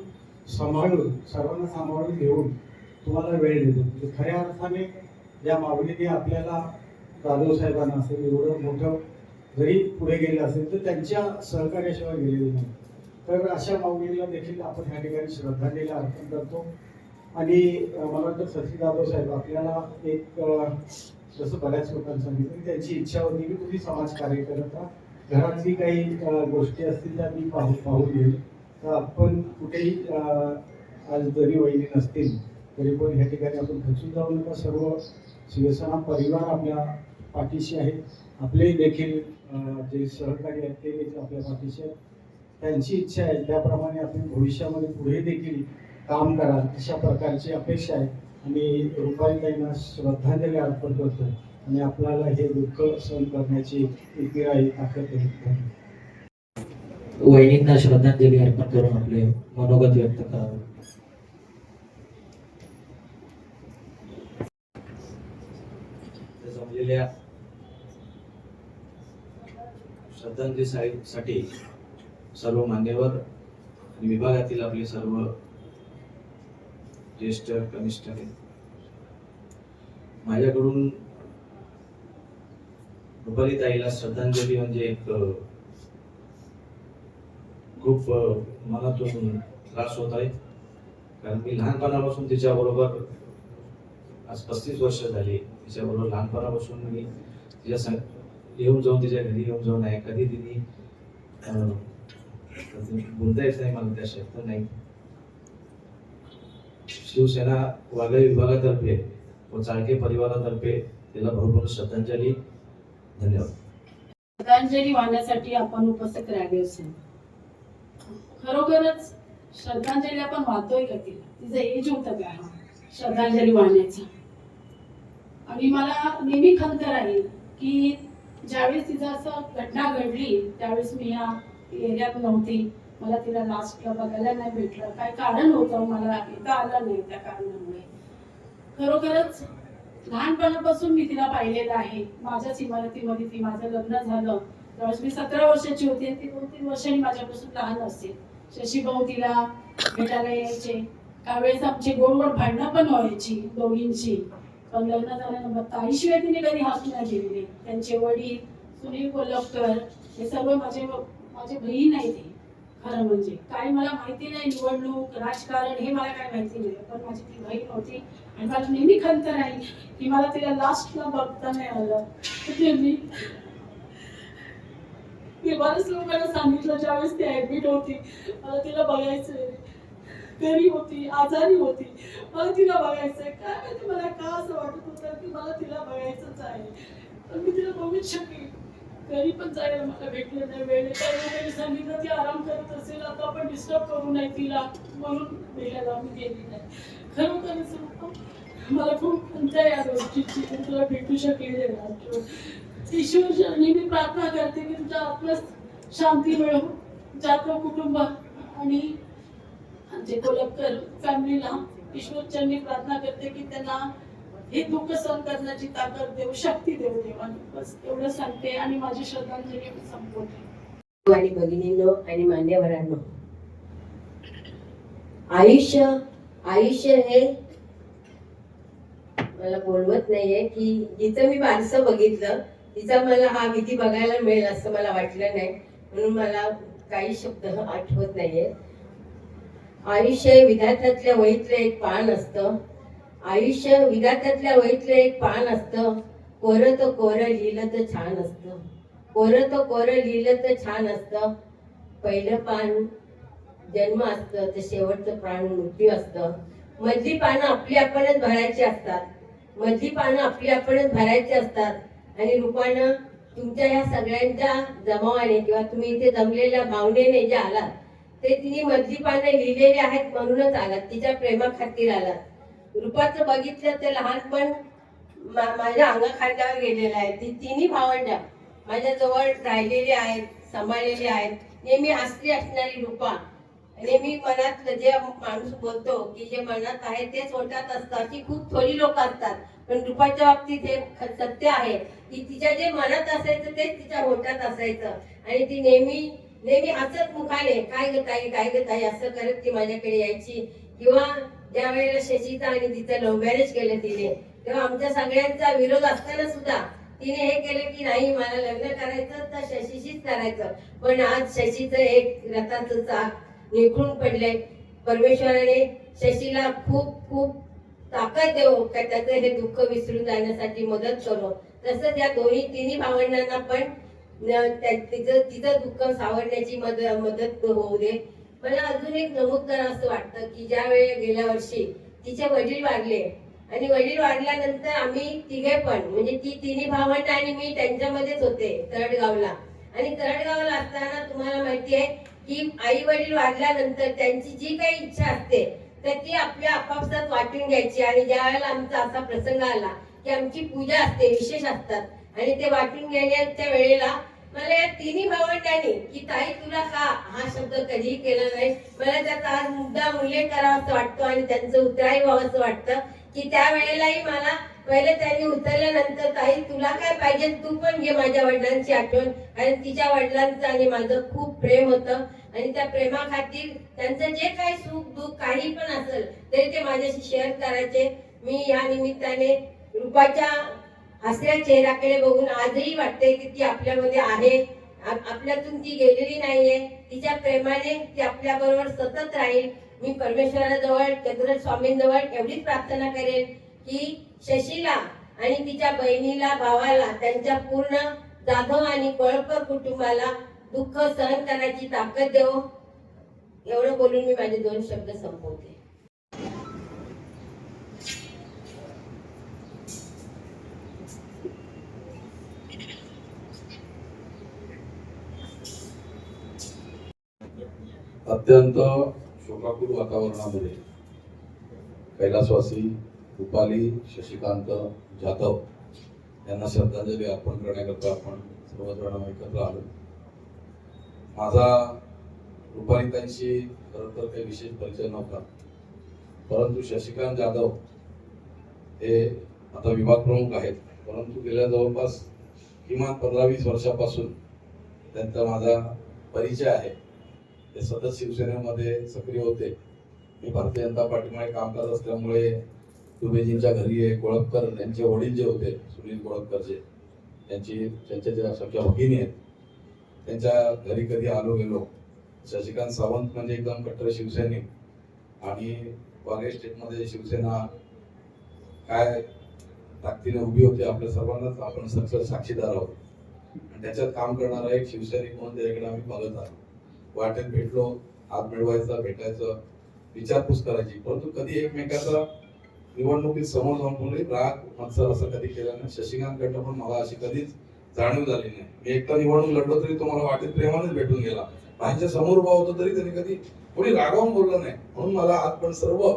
सांभाळून सर्वांना सांभाळून घेऊन तुम्हाला वेळ देतो. म्हणजे खऱ्या अर्थाने ज्या माऊलीने आपल्याला जाधव साहेबांना असेल एवढं मोठं जरी पुढे गेले असेल तर त्यांच्या सहकार्याशिवाय गेलेले नाही. तर अशा माऊलीला देखील आपण ह्या ठिकाणी श्रद्धांजली अर्पण करतो. आणि मला वाटतं शशी जाधव साहेब आपल्याला एक जसं बऱ्याच लोकांनी सांगितलं त्यांची इच्छा होती की तुम्ही समाजकार्य करत राहा, घरातली काही गोष्टी असतील त्या मी पाहून घेईल. तर आपण कुठेही आज जरी वहिनी नसतील तरी पण ह्या ठिकाणी आपण खचून जाऊ नका. सर्व शिवसेना परिवार आपल्या पाठीशी आहे. आपले देखील जे सहकारी आहेत ते देखील आपल्या पाठीशी आहेत. त्यांची इच्छा आहे त्याप्रमाणे आपण भविष्यामध्ये पुढे देखील काम कराल अशा प्रकारची अपेक्षा आहे. आणि रुपालीताईंना श्रद्धांजली अर्पण करतो आणि आपल्याला हे दुःख सहन करण्याची एकविराई ताकद देतो. वहिनींना श्रद्धांजली अर्पण करून आपले मनोगत व्यक्त करावे. जमलेल्या श्रद्धांजलीसाठी सर्व मान्यवर आणि विभागातील आपले सर्व ज्येष्ठ कनिष्ठ आहेत. माझ्याकडून रुपालीताईला श्रद्धांजली म्हणजे एक खूप मनातून त्रास होत आहे. कारण मी लहानपणापासून तिच्याबरोबर आज 35 वर्ष झाली. तिच्याबरोबर लहानपणापासून मी तिच्या येऊन जाऊन तिच्या घरी येऊन जाऊन आहे. कधी तिने बोलता येत नाही मला त्या शब्द नाही. शिवसेना वाघाई विभागातर्फे व चाळके परिवारातर्फे तिला भरपूर श्रद्धांजली. धन्यवाद. श्रद्धांजली वाहण्यासाठी आपण उपस्थित राहिले असेल. खरोखरच श्रद्धांजली आपण वाहतोय का तिला? तिचं एज होतं का श्रद्धांजली वाहण्याचं? आणि मला नेहमी खंत राहील की ज्यावेळेस तिचं असं घटना घडली त्यावेळेस मी या एरियात नव्हती. मला तिला लास्टला बघायला नाही भेटलं. काय कारण होतं मला येता आलं नाही त्या कारणामुळे. खरोखरच लहानपणापासून मी तिला पाहिलेलं आहे. माझ्याच इमारतीमध्ये ती माझं लग्न झालं त्यावेळेस मी 17 वर्षाची होती. ती 2-3 वर्षांनी माझ्यापासून लहान असेल. शशी भाऊ तिला भेटायला यायचे. त्यावेळेस आमची गोड गोड भांडणं पण व्हायची दोघींची. पण लग्न झाल्यानंतर ताईशिवाय तिने कधी हात नाही गेलेली. त्यांचे वडील सुनील कोल्हटकर हे सर्व माझे बहीण आहे. ती खरं म्हणजे काय मला माहिती नाही, निवडणूक राजकारण हे मला काय माहिती नाही. पण माझी ती बहीण होती आणि मला नेहमी खंत राहील की मला तिला लास्टला बघता नाही आलं. मी बऱ्याच लोकांना सांगितलं ज्यावेळेस ती ऍडमिट होती मला तिला बघायचंय. घरी होती, आजारी होती, मला तिला बघायचंय. काय माहिती मला का असं वाटत होतं की मला तिला बघायचंच आहे. पण मी तिला बघूच शकली. घरी पण जायला मला भेटलं नाही वेळ. काही सांगितलं ती आराम करत असेल आता आपण डिस्टर्ब करू नये तिला म्हणून भेटायला मी गेली नाही. खरोखरच मला खूप खंत आहे या गोष्टीची. तुला भेटू शकले ईश्वर चरणी मी प्रार्थना करते की तुझ्या आत्म्यास शांती मिळो. जाधव कुटुंब आणि जे कोल्हटकर फॅमिलीला ईश्वर चरणी प्रार्थना करते की त्यांना हे दुःख सहन करण्याची ताकद देऊ, शक्ती देऊ देवाने. बस एवढं सांगते आणि माझी श्रद्धांजली संपवते. आणि भगिनींनो आणि मान्यवरांनो, आयुष्य हे मला बोलवत नाहीये की जिचं मी बारसं बघितलं तिचा मला हा विधी बघायला मिळेल असं मला वाटलं नाही. म्हणून मला काही शब्द आठवत नाहीये. आयुष्य हे विधात्यातल्या वहीतलं एक पान असतं. आयुष्य विधात्यातल्या वहीतलं एक पान असतं. कोरं तर कोरं लिहिलं तर छान असतं. कोरं तर कोरं लिहिलं तर छान असतं. पहिलं पान जन्म असतं तर शेवटचं प्राण मृत्यू असतं. मधली पानं आपली आपणच भरायची असतात. मधली पानं आपली आपणच भरायची असतात. आणि रूपानं तुमच्या ह्या सगळ्यांच्या जमावाने किंवा तुम्ही इथे जमलेल्या भावनेने जे आलात ते तिने मधली पानं लिहिलेली आहेत म्हणूनच आलात. तिच्या प्रेमाखातीर आलात. रूपाचं बघितलं तर लहानपण माझ्या अंगाखांद्यावर गेलेलं आहे. ती तिन्ही भावंड माझ्या जवळ राहिलेली आहेत, सांभाळलेली आहेत. नेहमी हसरी असणारी रूपा नेहमी मनात जे माणूस बोलतो की जे मनात आहे तेच होतात असतं, अशी खूप थोडी लोक असतात. पण रुपाच्या बाबतीत हे सत्य आहे की तिच्या जे मनात असायचं तेच तिच्या होठात असायचं. आणि ती नेहमी नेहमी हसत मुखाने काय ग ताई असं करत ती माझ्याकडे यायची. किंवा ज्या वेळेला शशीचा आणि तिचं लव्ह मॅरेज केलं तिने, तेव्हा आमच्या सगळ्यांचा विरोध असताना सुद्धा तिने हे केलं की नाही मला लग्न करायचं तर शशीशीच करायचं. पण आज शशीचं एक रथाचं चाक निखळून पडले. परमेश्वराने शशीला खूप खूप ताकद देऊ का त्याचं हे दुःख विसरून जाण्यासाठी मदत करो. तसंच या तिन्ही भावंडांना पण तिचं दुःख सावरण्याची मदत होऊ दे. मला अजून एक नमूद करा असं वाटतं की ज्या वेळी गेल्या वर्षी तिचे वडील वारले आणि वडील वारल्यानंतर आम्ही तिघे पण म्हणजे ती तिन्ही भावंड आणि मी त्यांच्यामध्येच होते तरडगावला. आणि तरडगावला असताना तुम्हाला माहिती आहे की आई वडील वारल्यानंतर त्यांची जी काही इच्छा असते तर ती आपल्या आपापसात वाटून घ्यायची. आणि ज्या वेळेला आमचा असा प्रसंग आला की आमची पूजा असते, विशेष असतात आणि ते वाटून घेण्याच्या वेळेला मला या तिन्ही भावंडांनी की ताई तुला का हा शब्द कधीही केला नाही. मला त्याचा आज मुद्दाम उल्लेख करावा असं वाटतो आणि त्यांचं उत्तराही व्हावं असं वाटतं की त्या वेळेलाही मला पहिले त्यांनी उतरल्यानंतर ताई तुला काय पाहिजे तू पण घे माझ्या वडिलांची आठवण. कारण तिच्या वडिलांचं आणि माझं खूप प्रेम होतं आणि त्या प्रेमाखातीर त्यांचं जे काही सुख दुःख काही पण असेल तरी ते माझ्याशी शेअर करायचे. मी या निमित्ताने रूपाच्या हसऱ्या चेहऱ्याकडे बघून आजही वाटते की ती आपल्यामध्ये आहे, आपल्यातून ती गेलेली नाहीये. तिच्या प्रेमाने ती आपल्या बरोबर सतत राहील. मी परमेश्वराजवळ चतुर स्वामींजवळ एवढीच प्रार्थना करेन की शशीला आणि तिच्या बहिणीला भावाला त्यांच्या पूर्ण जाधव आणि कोळपकर कुटुंबाला दुःख सहन करण्याची ताकद देव. एवढं बोलून मी माझे 2 शब्द संपवते. अत्यंत शोकाकुल वातावरणामध्ये कैलासवासी रुपाली शशिकांत जाधव यांना श्रद्धांजली अर्पण करण्याकरता आपण सर्वजण एकत्र आलो. माझा रुपालीताईंशी खरं तर काही विशेष परिचय नव्हता, परंतु शशिकांत जाधव हे आता विभाग प्रमुख आहेत, परंतु गेल्या जवळपास किमान 15-20 वर्षापासून त्यांचा माझा परिचय आहे. ते सतत शिवसेनेमध्ये सक्रिय होते. मी भारतीय जनता पार्टीमध्ये काम करत असल्यामुळे दुबेजींच्या घरी आहे. कोळपकर यांचे वडील जे होते सुनील कोळपकरचे त्यांच्या ज्या सख्या भगिनी आहेत त्यांच्या घरी कधी आलो गेलो. शशिकांत सावंत म्हणजे एकदम कट्टर शिवसैनिक आणि वाघे स्टेटमध्ये शिवसेना काय ताकदीने उभी होती आपल्या सर्वांनाच आपण साक्षीदार आहोत. आणि त्याच्यात काम करणारा एक शिवसैनिक म्हणून त्याच्याकडे आम्ही बघत आलो. वाटेत भेटलो, हात मिळवायचा, भेटायचं, विचारपूस करायची, परंतु कधी एकमेकाचा निवडणुकीत समोर जाऊन कोणी राग मत्सर असं कधी केलं नाही. शशिकांतकडनं पण मला अशी कधीच जाणीव झाली नाही. मी एकटा निवडणूक लढलो तरी तो मला वाटेत प्रेमानेच भेटून गेला. माझ्या समोर उभा होतो तरी त्याने कधी कोणी रागावून बोललं नाही. म्हणून मला आज पण सर्व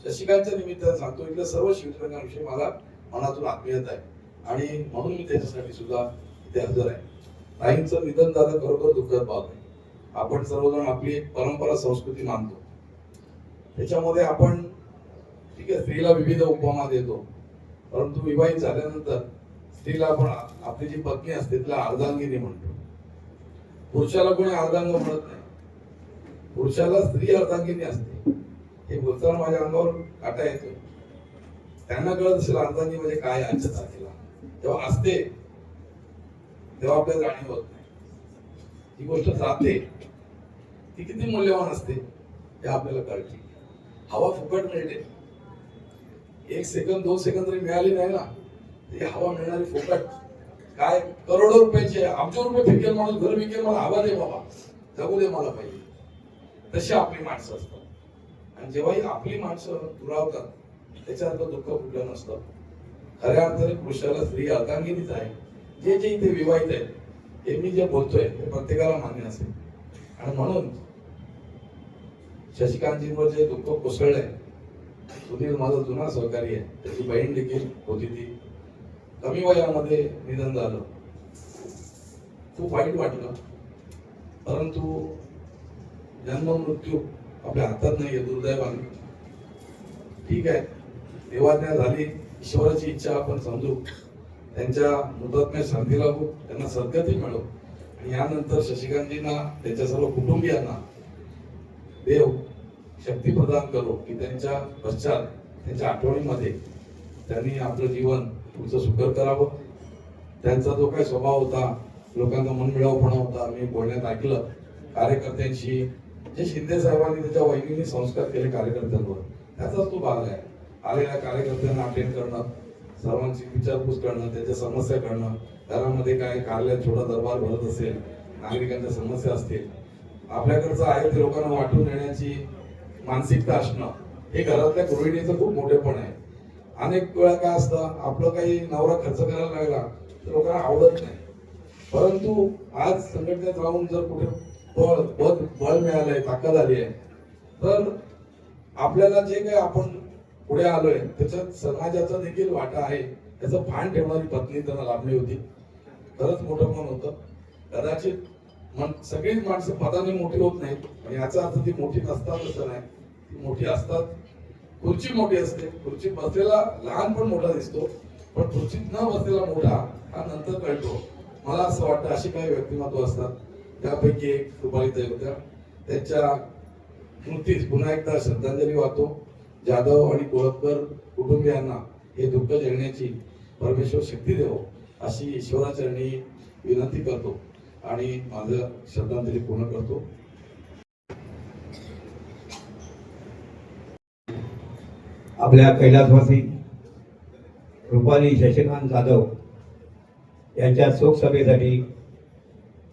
शशिकांतच्या निमित्ताने सांगतो इथल्या सर्व शिवसैनिकांविषयी मला मनातून आत्मीयता आहे आणि म्हणून मी त्याच्यासाठी सुद्धा इथे हजर आहे. ताईंचं निधन झालं खरोखर दुःखद बाब आहे. आपण सर्वजण आपली एक परंपरा संस्कृती मानतो, त्याच्यामध्ये आपण ठीक आहे स्त्रीला विविध उपमा देतो, परंतु विवाहित झाल्यानंतर स्त्रीला आपण आपली जी पत्नी असते तिला अर्धांगिनी म्हणतो. पुरुषाला कोणी अर्धांग म्हणत नाही, पुरुषाला स्त्री अर्धांगिनी असते. हे बोलताना माझ्या अंगावर काटा येतो. त्यांना कळत असेल अर्धांगी म्हणजे काय आजच्या तारखेला. तेव्हा असते तेव्हा आपल्याला जाणीव होत नाही. ही गोष्ट जाते ती किती मूल्यवान असते हे आपल्याला कळते. हवा फुकट मिळते, 1 सेकंद 2 सेकंद जरी मिळाली नाही ना ती हवा मिळणारी फुकट काय करोडो रुपयाची, अब्जो रुपये फेकेल माणूस घर विकेल, मला हवा दे बाबा, जगू दे मला पाहिजे. तशी आपली माणसं असतात आणि जेव्हा ही आपली माणसं दुरावतात त्याच्या अर्थ दुःख कुठलं नसतं. खऱ्या अर्थाने पुरुषाला स्त्री अर्धांगिनीच आहे. जे जे इथे विवाहित आहेत हे मी जे बोलतोय ते प्रत्येकाला मान्य असेल. आणि म्हणून शशिकांतजींवर जे दुःख कोसळलंय, सुनील माझा जुना सहकारी आहे, त्याची बहीण देखील होती, ती कमी वयामध्ये निधन झालं. खूप वाईट वाटलं, परंतु जन्म मृत्यू आपल्या हातात नाहीये दुर्दैवाने. ठीक आहे, देवाज्ञा झाली, ईश्वराची इच्छा आपण समजू, त्यांच्या मुदतने संधी लागू, त्यांना सद्गती मिळो आणि यानंतर शशिकांतजींना त्यांच्या सर्व कुटुंबियांना देव शक्ती प्रदान करो की त्यांच्या पश्चात त्यांच्या आठवणीमध्ये त्यांनी आपलं जीवन पुढचं सुकर करावं. त्यांचा जो काही स्वभाव होता, लोकांचा मनमिळावपणा होता, मी बोलण्यात ऐकलं कार्यकर्त्यांशी, जे शिंदे साहेबांनी त्याच्या वहिनीने संस्कार केले कार्यकर्त्यांवर, त्याचाच तो भाग आहे. आलेल्या कार्यकर्त्यांना अटेंड करणं, सर्वांची विचारपूस करणं, त्यांच्या समस्या करणं, घरामध्ये काय कार्यालयात छोटा दरबार भरत असेल, नागरिकांच्या समस्या असतील, आपल्याकडचं आहे ते लोकांना वाटून देण्याची मानसिकता असणं, हे घरातल्या गृहिणीचं खूप मोठेपण आहे. अनेक वेळा काय असतं, आपलं काही नवरा खर्च करायला लागला तर लोकांना आवडत नाही, परंतु आज संघटनेत राहून जर कुठे बळ मिळालंय, ताकद आली आहे, तर आपल्याला जे काही आपण पुढे आलोय त्याच्यात समाजाचा देखील वाटा आहे, त्याचं भान ठेवणारी पत्नी त्यांना लाभली होती. खरंच मोठं पण होतं. कदाचित सगळीच माणसं पदाने मोठी होत नाहीत, आणि याचा अर्थ ती मोठी नसतात असं नाही, ती मोठी असतात. खुर्ची मोठी असते, खुर्चीत बसलेला लहान पण मोठा दिसतो, पण खुर्चीत न बसलेला मोठा हा नंतर कळतो. मला असं वाटतं अशी काही व्यक्तिमत्व असतात, त्यापैकी एक रुपालीताई होत्या. त्यांच्या स्मृतीस पुन्हा एकदा श्रद्धांजली वाहतो. जाधव आणि कोळपकर कुटुंबियांना हे दुःख झेलण्याची परमेश्वर शक्ती देवो अशी ईश्वराचरणी विनंती करतो आणि माझं श्रद्धांजली पूर्ण करतो. आपल्या कैलासवासी रुपाली शशिकांत जाधव यांच्या शोकसभेसाठी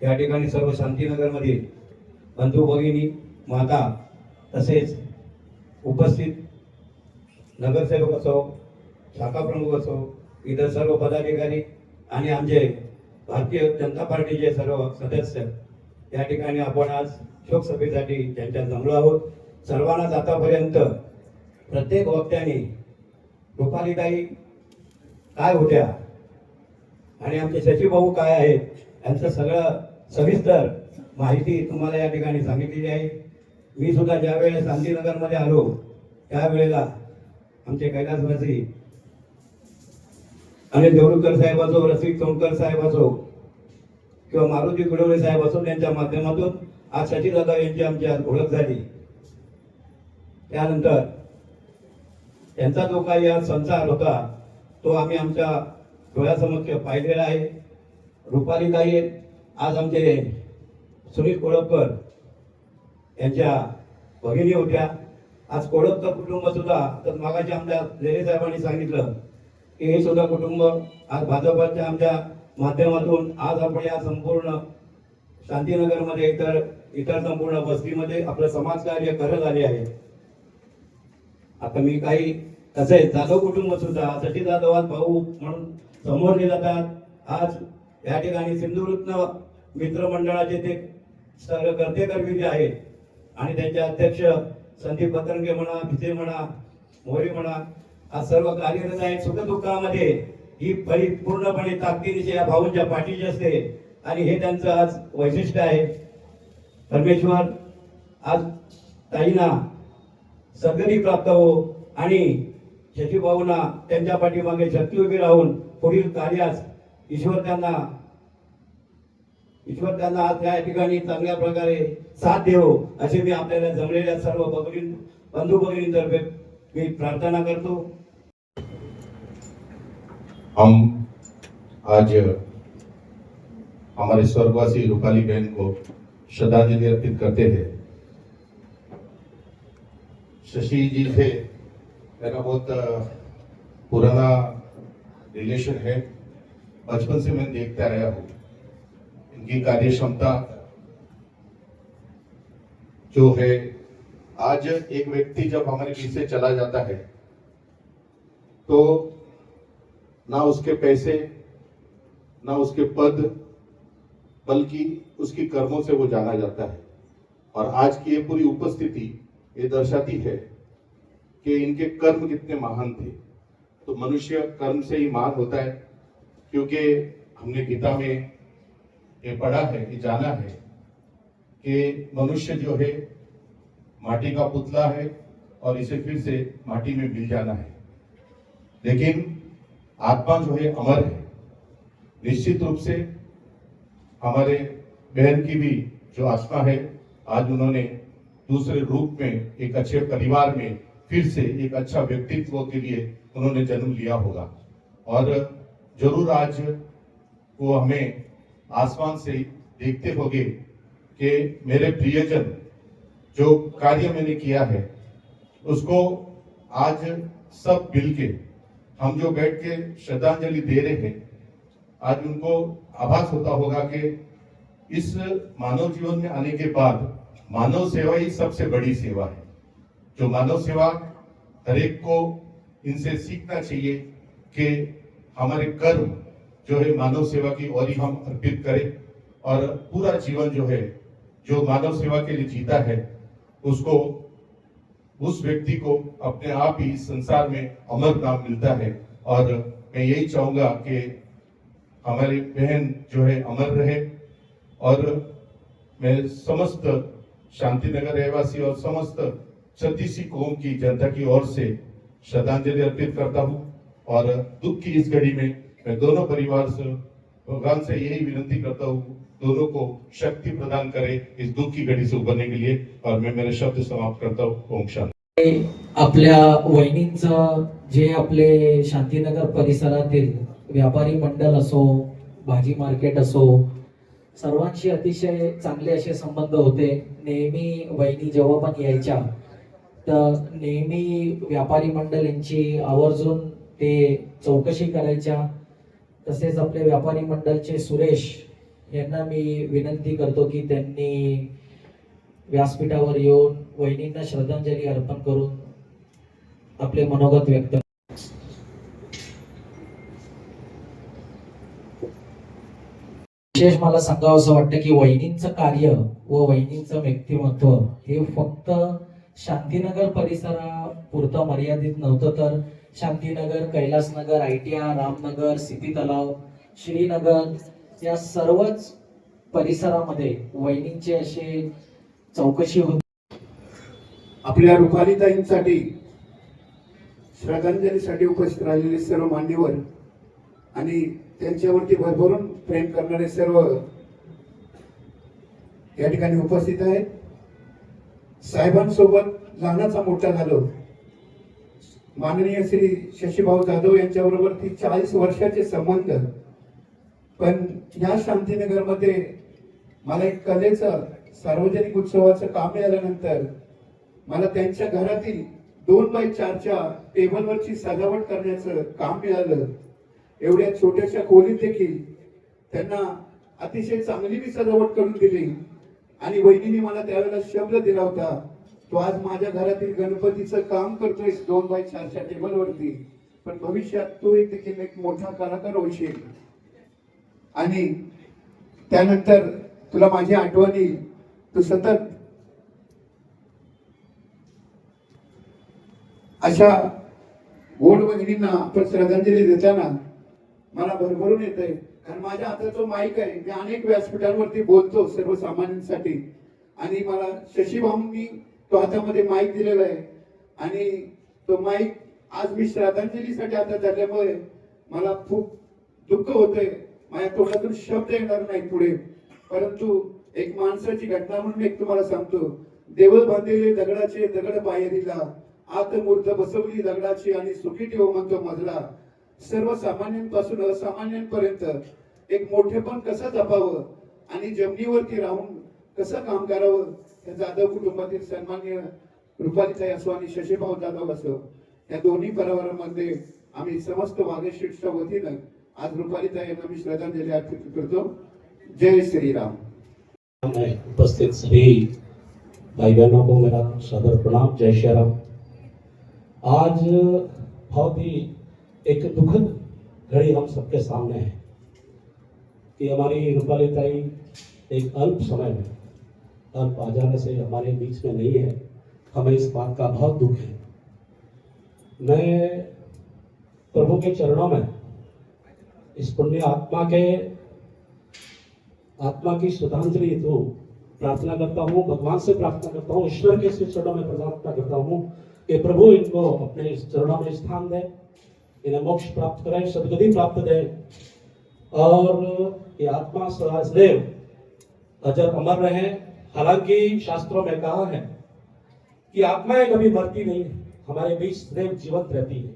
या ठिकाणी सर्व शांतीनगरमधील बंधू भगिनी, माता तसेच उपस्थित नगरसेवक असो, शाखा प्रमुख असो, इतर सर्व पदाधिकारी आणि आमचे भारतीय जनता पार्टीचे सर्व सदस्य या ठिकाणी आपण आज शोकसभेसाठी त्यांच्यात जमलो आहोत. सर्वांनाच आतापर्यंत प्रत्येक वक्त्याने रुपालीताई काय होत्या आणि आमचे शशीभाऊ काय आहेत यांचं सगळं सविस्तर माहिती तुम्हाला या ठिकाणी सांगितलेली आहे. मी सुद्धा ज्या वेळेस शांतीनगरमध्ये आलो त्यावेळेला आमचे कैलासवासी अनिल देवरुखकर साहेब असो, रसिक चौंडकर साहेब असो किंवा मारुती गुडवळे साहेब असो, त्यांच्या माध्यमातून आज शशीदादा यांची आमच्या ओळख झाली. त्यानंतर त्यांचा जो काही आज संसार होता तो आम्ही आमच्या डोळ्यासमक्ष पाहिलेला आहे. रुपालीताई आज आमचे सुनील कोळपकर यांच्या भगिनी होत्या. आज कोळपकर कुटुंब सुद्धा, तर मागाशी आमच्या लेले साहेबांनी सांगितलं की हे सुद्धा कुटुंब आज भाजपच्या आमच्या माध्यमातून आज आपण या संपूर्ण शांतीनगरमध्ये इतर संपूर्ण वस्तीमध्ये आपलं समाजकार्य करत आले आहे. आता मी काही तसे जाधव कुटुंब सुद्धा सचिन जाधव आज भाऊ म्हणून समोरले जातात. आज या ठिकाणी सिंधुरत्न मित्रमंडळाचे ते सर्व कर्तेकर्ते जे आहेत आणि त्यांचे अध्यक्ष संदीप पतंगे म्हणा, भिसे म्हणा, मोरे म्हणा, आज सर्व कार्यरत आहेत. सुखदुःखामध्ये ही परिपूर्णपणे ताकदीने या भाऊंच्या पाठीची असते आणि हे त्यांचं आज वैशिष्ट्य आहे. परमेश्वर आज ताईंना सद्गती प्राप्त हो आणि शशीभाऊंना त्यांच्या पाठीमागे शक्ती उभी राहून पुढील कार्यास ईश्वर त्यांना आज त्या ठिकाणी चांगल्या प्रकारे साथ देवो असे मी आपल्याला जमलेल्या सर्व बंधू भगिनींतर्फे मी प्रार्थना करतो. हम आज हमारे स्वर्गवासी रूपाली बहन को श्रद्धांजलि अर्पित करते हैं. शशि जी से मेरा बहुत पुराना रिलेशन है. बचपन से मैं देखता आया हूँ इनकी कार्य क्षमता जो है. आज एक व्यक्ति जब हमारे बीच से चला जाता है तो ना उसके पैसे, ना उसके पद, बल्कि उसकी कर्मों से वो जाना जाता है. और आज की ये पूरी उपस्थिति ये दर्शाती है कि इनके कर्म कितने महान थे. तो मनुष्य कर्म से ही महान होता है, क्योंकि हमने गीता में ये पढ़ा है, ये जाना है कि मनुष्य जो है माटी का पुतला है और इसे फिर से माटी में मिल जाना है, लेकिन आत्मा जो है अमर है। निश्चित रूप से हमारे बहन की भी जो आत्मा है, आज उन्होंने दूसरे रूप में एक अच्छे परिवार में फिर से एक अच्छा व्यक्तित्व के लिए उन्होंने जन्म लिया होगा, और जरूर आज वो हमें आसमान से देखते होंगे कि मेरे प्रियजन जो कार्य मैंने किया है उसको आज सब मिलके हम जो बैठ के श्रद्धांजलि दे रहे हैं, आज उनको आभास होता होगा कि इस मानव जीवन में आने के बाद मानव सेवा ही सबसे बड़ी सेवा है। जो मानव सेवा हर एक को इनसे सीखना चाहिए कि हमारे कर्म जो है मानव सेवा की ओर ही हम अर्पित करें, और पूरा जीवन जो है जो मानव सेवा के लिए जीता है उसको, उस व्यक्ति को अपने आप ही इस संसार में अमर नाम मिलता है। और मैं यही चाहूंगा कि हमारी बहन जो है अमर रहे, और मैं समस्त शांतिनगर रहवासी और समस्त छत्तीसी कौम की जनता की ओर से श्रद्धांजलि अर्पित करता हूं। और दुख की इस घड़ी में मैं दोनों परिवार से भगवान से यही विनती करता हूं, दोनों को शक्ति प्रदान करे इस दुख की घड़ी से उभरने के लिए। और मैं मेरे शब्द समाप्त करता हूं। ओम शांती। आपल्या वहिनींचं जे आपले शांतीनगर परिसरातील व्यापारी मंडळ असो, भाजी मार्केट असो, सर्वांशी अतिशय चांगले असे संबंध होते। नेहमी वहिनी जेव्हा पण यायच्या तर नेहमी व्यापारी मंडळ यांची आवर्जून ते चौकशी करायच्या। तसेच आपले व्यापारी मंडळचे सुरेश यांना मी विनंती करतो की त्यांनी व्यासपीठावर येऊन वहिनींना श्रद्धांजली अर्पण करून आपले मनोगत व्यक्त। विशेष मला सांगावं असं वाटतं की वहिनींचं कार्य व वहिनींचं व्यक्तिमत्व हे फक्त शांतीनगर परिसरापुरतं मर्यादित नव्हतं, तर शांतीनगर, कैलासनगर, ITR, रामनगर, सिटी तलाव, श्रीनगर या सर्वच परिसरामध्ये वहिनींचे असे चौकशी होती। आपल्या रुपालीताईंसाठी श्रद्धांजलीसाठी उपस्थित राहिलेले सर्व मान्यवर आणि त्यांच्यावरती भरभरून प्रेम करणारे सर्व या ठिकाणी उपस्थित आहेत। साहेबांसोबत लहानाचा मोठा झालो। माननीय श्री शशीभाऊ जाधव यांच्याबरोबर 40 वर्षाचे संबंध, पण या शांतीनगरमध्ये मला एक कलेचं सार्वजनिक उत्सवाचं काम मिळाल्यानंतर मला त्यांच्या घरातील 2x4च्या टेबलवरची सजावट करण्याचं काम मिळालं। एवढ्या छोट्याशा खोलीत देखील त्यांना अतिशय चांगली मी सजावट करून दिली, आणि वहिनीने मला त्यावेळेला शब्द दिला होता, तो आज माझ्या घरातील गणपतीचं काम करतोय 2x4च्या टेबलवरती, पण भविष्यात तू एक देखील एक मोठा कलाकार होशील, आणि त्यानंतर तुला माझी आठवण येईल, तू सतत अशा गोड वहिनींना आपण श्रद्धांजली देताना मला भरभरून येतंय। कारण माझ्या हातात जो माईक आहे, मी अनेक व्यासपीठांवरती बोलतो सर्वसामान्यांसाठी, आणि मला शशीभाऊंनी तो हातामध्ये माईक दिलेला आहे, आणि तो माईक आज मी श्रद्धांजलीसाठी हातात धरल्यामुळे मला खूप दुःख होतंय। माझ्या तोंडातून शब्द येणार नाही पुढे, परंतु एक माणसाची घटना म्हणून एक तुम्हाला सांगतो। देवळ बांधलेले दगडाचे दगड पायरीला, आत मूर्त बसवली दगडाची आणि सुखी ठेव म्हणतो मजला। सर्वसामान्यांपासून असामान्यांपर्यंत एक मोठेपण कसं जपावं आणि जमिनीवरती राहून कसं काम करावं, या जाधव कुटुंबातील सन्माननीय रुपालीताई असो आणि शशीभाऊ जाधव असो, या दोन्ही परिवारामध्ये आम्ही समस्त वाघेश्वरच्या वतीनं आज रुपालीताई यांना मी श्रद्धांजली अर्पित करतो। जय श्रीराम। उपस्थित सभी भाई बहनों को मेरा सादर प्रणाम। जय श्री राम। आज बहुत ही एक दुखद घड़ी हम सबके सामने है कि हमारी रुपालीताई एक अल्प समय में अल्प आ जाने से हमारे बीच में नहीं है। हमें इस बात का बहुत दुख है। मैं प्रभु के चरणों में इस पुण्य आत्मा की श्रद्धांजलि हेतु प्रार्थना करता हूँ, भगवान से प्रार्थना करता हूँ, ईश्वर के श्री चरणों में प्रार्थना करता हूँ कि प्रभु इनको अपने चरणों में स्थान दे, इन्हें मोक्ष प्राप्त करे, सदगति प्राप्त दे, और ये आत्मा सदैव अजर अमर रहे। हालांकि शास्त्रों में कहा है कि आत्माएं कभी मरती नहीं है, हमारे बीच सदैव जीवंत रहती है।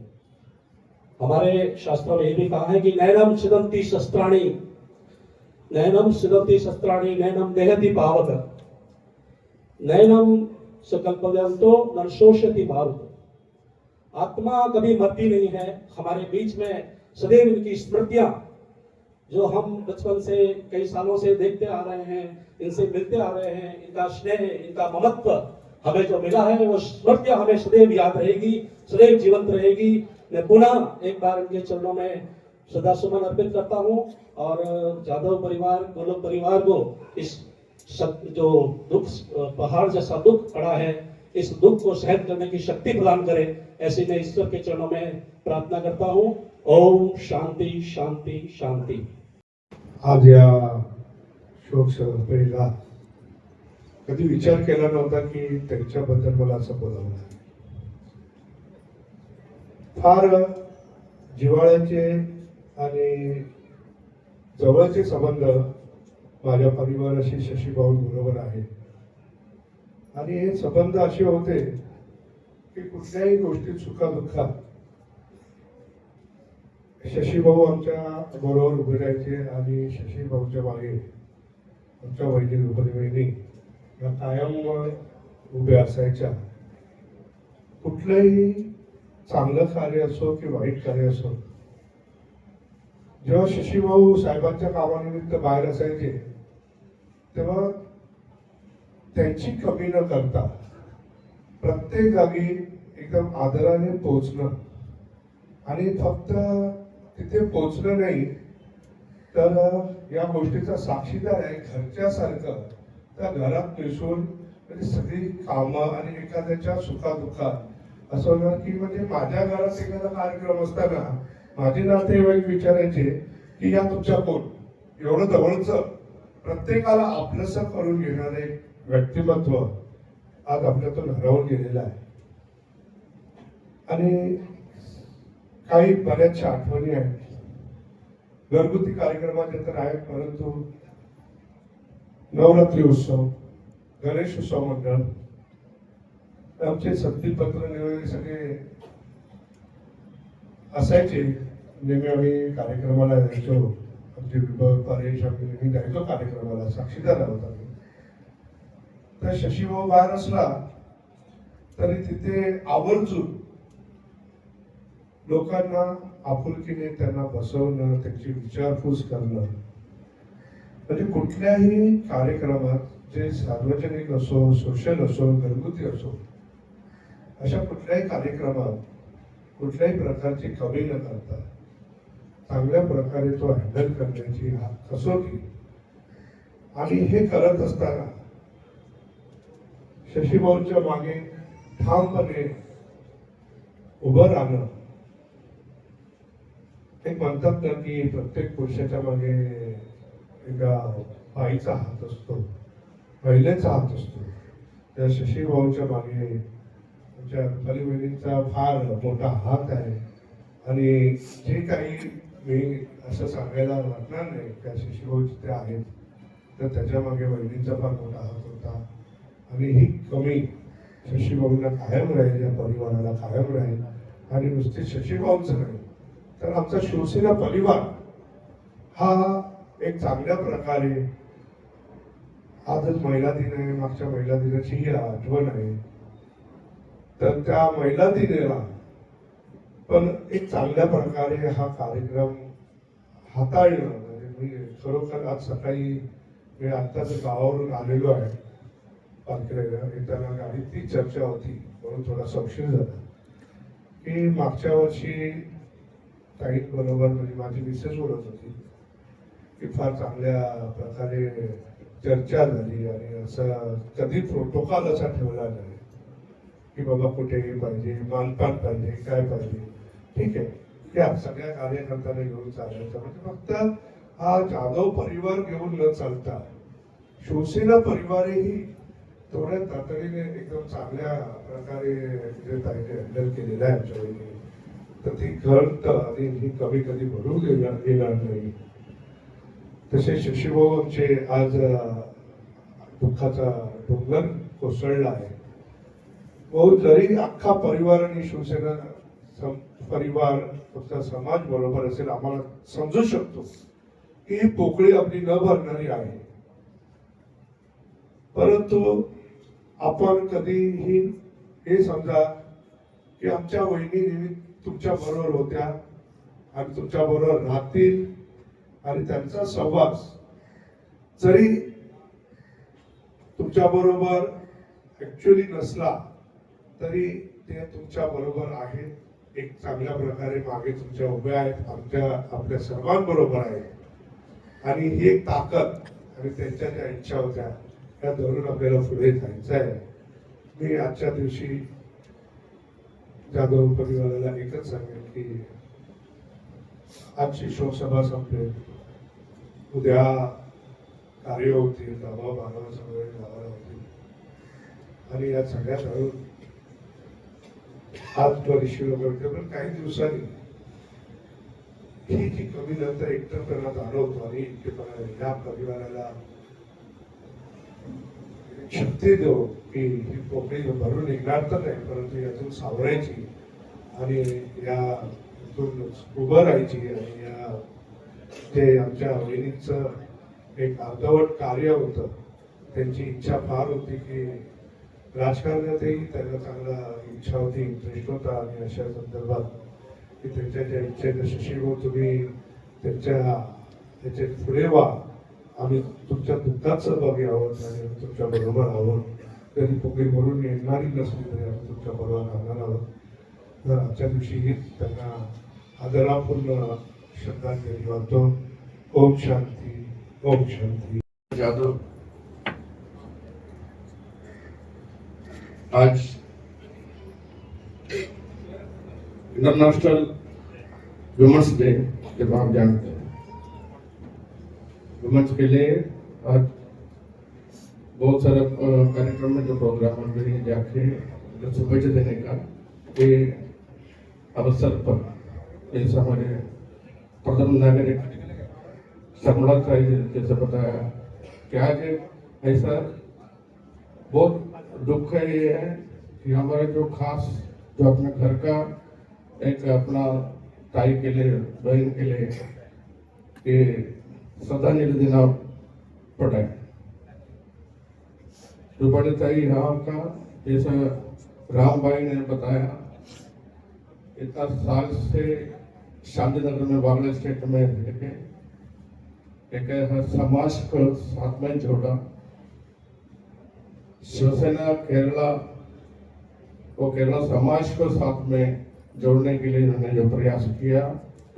हमारे शास्त्रों में यह भी कहा है कि नैनम सिदंती शस्त्राणी, नैनम सिदंती शस्त्राणी, नैनम देहति पावक, नैनम सकल्पयंतो नरशोषति मारुत। आत्मा कभी मरती नहीं है, हमारे बीच में सदैव इनकी स्मृतियां, जो हम बचपन से कई सालों से देखते आ रहे हैं, इनसे मिलते आ रहे हैं, इनका स्नेह, इनका ममत्व हमें जो मिला है, वो स्मृतियां हमें सदैव याद रहेगी, सदैव जीवंत रहेगी। मैं पुनः एक बार इनके चरणों में सदा सुमन अर्पित करता हूँ और जादव परिवार, गोलक परिवार को इस जो दुख, पहाड़ जैसा दुख पड़ा है, इस दुख को सहन करने की शक्ति प्रदान करे, ऐसे मैं ईश्वर के चरणों में प्रार्थना करता हूँ। ओम शांति शांति शांति। आज या शोक सभेला कधी विचार केला नव्हता की त्यांच्याबद्दल मला असं बोलावं लागेल. फार जिव्हाळ्याचे आणि जवळचे संबंध माझ्या परिवाराशी शशीभाऊ बरोबर आहे आणि हे संबंध असे होते की कुठल्याही गोष्टीत सुखादुःखात शशीभाऊ आमच्या बरोबर उभे राहायचे आणि शशीभाऊच्या मागे आमच्या वैदिक रुपदेवनी या कायम उभ्या असायच्या. कुठलंही चांगलं कार्य असो की वाईट कार्य असो, जेव्हा शशीभाऊ साहेबांच्या कामानिमित्त बाहेर असायचे तेव्हा त्यांची कमी न करता प्रत्येक जागी एकदम आदराने पोहोचणं, आणि फक्त तिथे पोहोचणं नाही तर या गोष्टीचा साक्षीदार आहे घरच्यासारखं त्या घरात मिसळून म्हणजे सगळी कामं आणि एखाद्याच्या सुखादुःखात असं होणार की म्हणजे माझ्या घरात एखादा कार्यक्रम असताना माझे नातेवाईक विचारायचे की या तुमच्या कोण, एवढं जवळचं प्रत्येकाला आपलंसं करून घेणारे व्यक्तिमत्व आज आपल्यातून हरवून गेलेलं आहे. आणि काही बऱ्याचशा आठवणी आहेत, घरगुती कार्यक्रमाचे तर आहेत, परंतु नवरात्री उत्सव, गणेश उत्सव मंडळ, आमचे संगीतपत्र निवडले सगळे असायचे. नेहमी आम्ही कार्यक्रमाला जायचो, आमचे विभाग परेश आम्ही नेहमी जायचो कार्यक्रमाला, साक्षीदार आहोत आम्ही. तर शशीभाऊ बाहेर असला तरी तिथे आवर्जून लोकांना आपुलकीने त्यांना बसवणं, त्यांची विचारपूस करणं, म्हणजे कुठल्याही कार्यक्रमात जे सार्वजनिक असो, सोशल असो, घरगुती असो, अशा कुठल्याही कार्यक्रमात कुठल्याही प्रकारची कमी न करता चांगल्या प्रकारे तो हँडल करण्याची कसोटी, आणि हे करत असताना शशीभाऊंच्या मागे ठामपणे उभं राहणं. एक म्हणतात ना की प्रत्येक पुरुषाच्या मागे एका बाईचा हात असतो, महिलेचा हात असतो. त्या शशीभाऊंच्या मागे आमच्या रुपाली बहिणींचा फार मोठा हात आहे. आणि जे काही मी असं सांगायला वाटणार नाही त्या शशीभाऊ जिथे आहेत तर त्याच्या मागे बहिणींचा फार मोठा हात होता. आणि ही कमी शशीभाऊंना कायम राहील, या परिवाराला कायम राहील. आणि नुसते शशीभाऊंचं नाही तर आमचा शिवसेना परिवार हा एक चांगल्या प्रकारे, आजच महिला दिन आहे, मागच्या महिला दिनाची ही आठवण आहे, तर त्या महिला दिनाला पण एक चांगल्या प्रकारे हा कार्यक्रम हाताळणं. म्हणजे मी खरोखर आज सकाळी मी आत्ताच गावावरून आलेलो आहे, पालखीला येताना गाडीत ती चर्चा होती म्हणून थोडासा उशीर झाला की मागच्या वर्षी ताईंबरोबर म्हणजे माझी मिसेस बोलत होती की फार चांगल्या प्रकारे चर्चा झाली आणि असं कधी प्रोटोकॉल असा ठेवला नाही की बाबा कुठेही पाहिजे, मानपान पाहिजे, काय पाहिजे. ठीक आहे, त्या सगळ्या कार्यकर्त्यांना घेऊन चालायचं. म्हणजे फक्त हा जाधव परिवार घेऊन न चालता शिवसेना परिवारही थोड्या तातडीने एकदम चांगल्या प्रकारे जे ताईने हँडल केलेलं आहे आमच्या वहिनी, तर ती खर्च आणि ही कमी कधी भरून येणार नाही. तसे शशीभाऊ आमचे आज दुःखाचा डोंगर कोसळला आहे. भाऊ, जरी अख्खा परिवार आणि शिवसेना परिवार तुमचा समाज बरोबर असेल, आम्हाला समजू शकतो की ही पोकळी आपली न भरणारी आहे, परंतु आपण कधीही हे समजा की आमच्या वहिनी नेहमी तुमच्या बरोबर होत्या आणि तुमच्या बरोबर राहतील, आणि त्यांचा सहवास जरी तुमच्या बरोबर ऍक्च्युअली नसला तरी ते तुमच्या बरोबर आहेत. एक चांगल्या प्रकारे मागे तुमच्या उभ्या आहेत, आपल्या सर्वांबरोबर आहेत. आणि ही एक ताकद आणि त्यांच्या ज्या इच्छा होत्या त्या धरून आपल्याला पुढे जायचं आहे. मी आजच्या दिवशी जाधव परिवाराला एकच सांगेन की आजची शोकसभा संपेल, उद्या कार्य होतील, 10-12 सगळे गावाला होतील, आणि या सगळ्यात धरून आज बरीचशी लोक होते. पण काही दिवसांनी ही जी कमी नंतर एकटपणा जाणवतो आणि या परिवाराला शक्ती देऊ की ही पोकळी भरून निघणार तर नाही, परंतु यातून सावरायची आणि यातून उभं राहायची. आणि या जे आमच्या वहिनीचं एक अर्धवट कार्य होतं, त्यांची इच्छा फार होती की राजकारणातही त्यांना चांगला इच्छा होती, इंटरेस्ट होता, आणि अशा संदर्भात की त्यांच्या ज्या इच्छेनं शशीभाऊ तुम्ही त्याचे पुढे व्हा, आम्ही तुमच्या दुःखात सहभागी आहोत आणि आम्ही तुमच्या बरोबर आहोत. कधी पोकळी भरून येणारी नसली तरी आम्ही तुमच्या बरोबर राहणार आहोत. तर आजच्या दिवशी त्यांना आदरापूर्ण श्रद्धांजली वाहतो. ओम शांती, ओम शांती. जाधव आज इंटरनेशनल वुमेन्स डे जब आप जानते हैं, वुमेन्स के लिए आज बहुत सारे कार्यक्रम में जो प्रोग्राम में जाके जो शुभेच्छा देने का ये अवसर पर इस हमारे प्रथम नागरिक शर्मिला साई जैसे बताया कि आज ऐसा बहुत दुख है ये है कि हमारे जो खास जो अपने घर का एक अपना ताई के लिए, बहन के लिए ये श्रद्धांजलि देना पड़ा है. रूपाली ताई यहाँ का, जैसा राम भाई ने बताया, इतना साल से शांतिनगर में बांग्ला स्टेट में एक समाज को साथ में जोड़ा. शिवसेना केरला और केरला समाज को साथ में जोड़ने के लिए उन्होंने जो प्रयास किया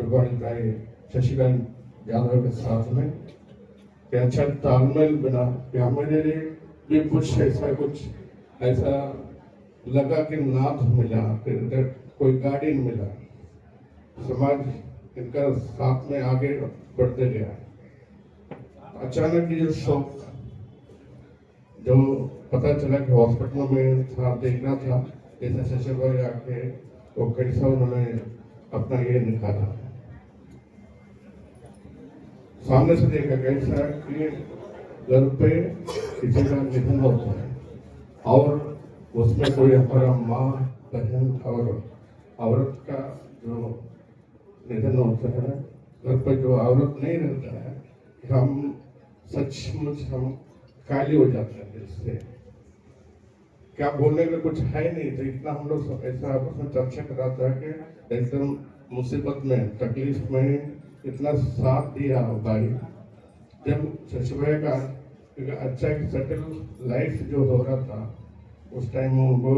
रूपाली ताई शशिकांत यादव के साथ में, कि अच्छा तालमेल बना कि हमारे लिए भी कुछ ऐसा लगा कि नाथ मिला, फिर कोई गार्डियन मिला, समाज इनका साथ में आगे बढ़ते गया. अचानक ये शौक जो पता चला कि हॉस्पिटल में था, देखना था जैसे शशि भाई आके वो कैसा उन्होंने अपना ये निकाला, सामने से देखा कैसा कि घर पे किसी का निधन होता है और उसमें कोई हमारा माँ, बहन और औरत का जो निधन होता है, घर पे जो औरत नहीं रहता है, हम सचमुच हम खाली हो जाते हैं. इससे क्या बोलने का कुछ है नहीं, तो इतना हम लोग ऐसा आपस में चर्चा कराता है कि एकदम मुसीबत में, तकलीफ में इतना साथ दिया भाई. जब शशि भाई का अच्छा एक सेटल लाइफ जो हो रहा था, उस टाइम वो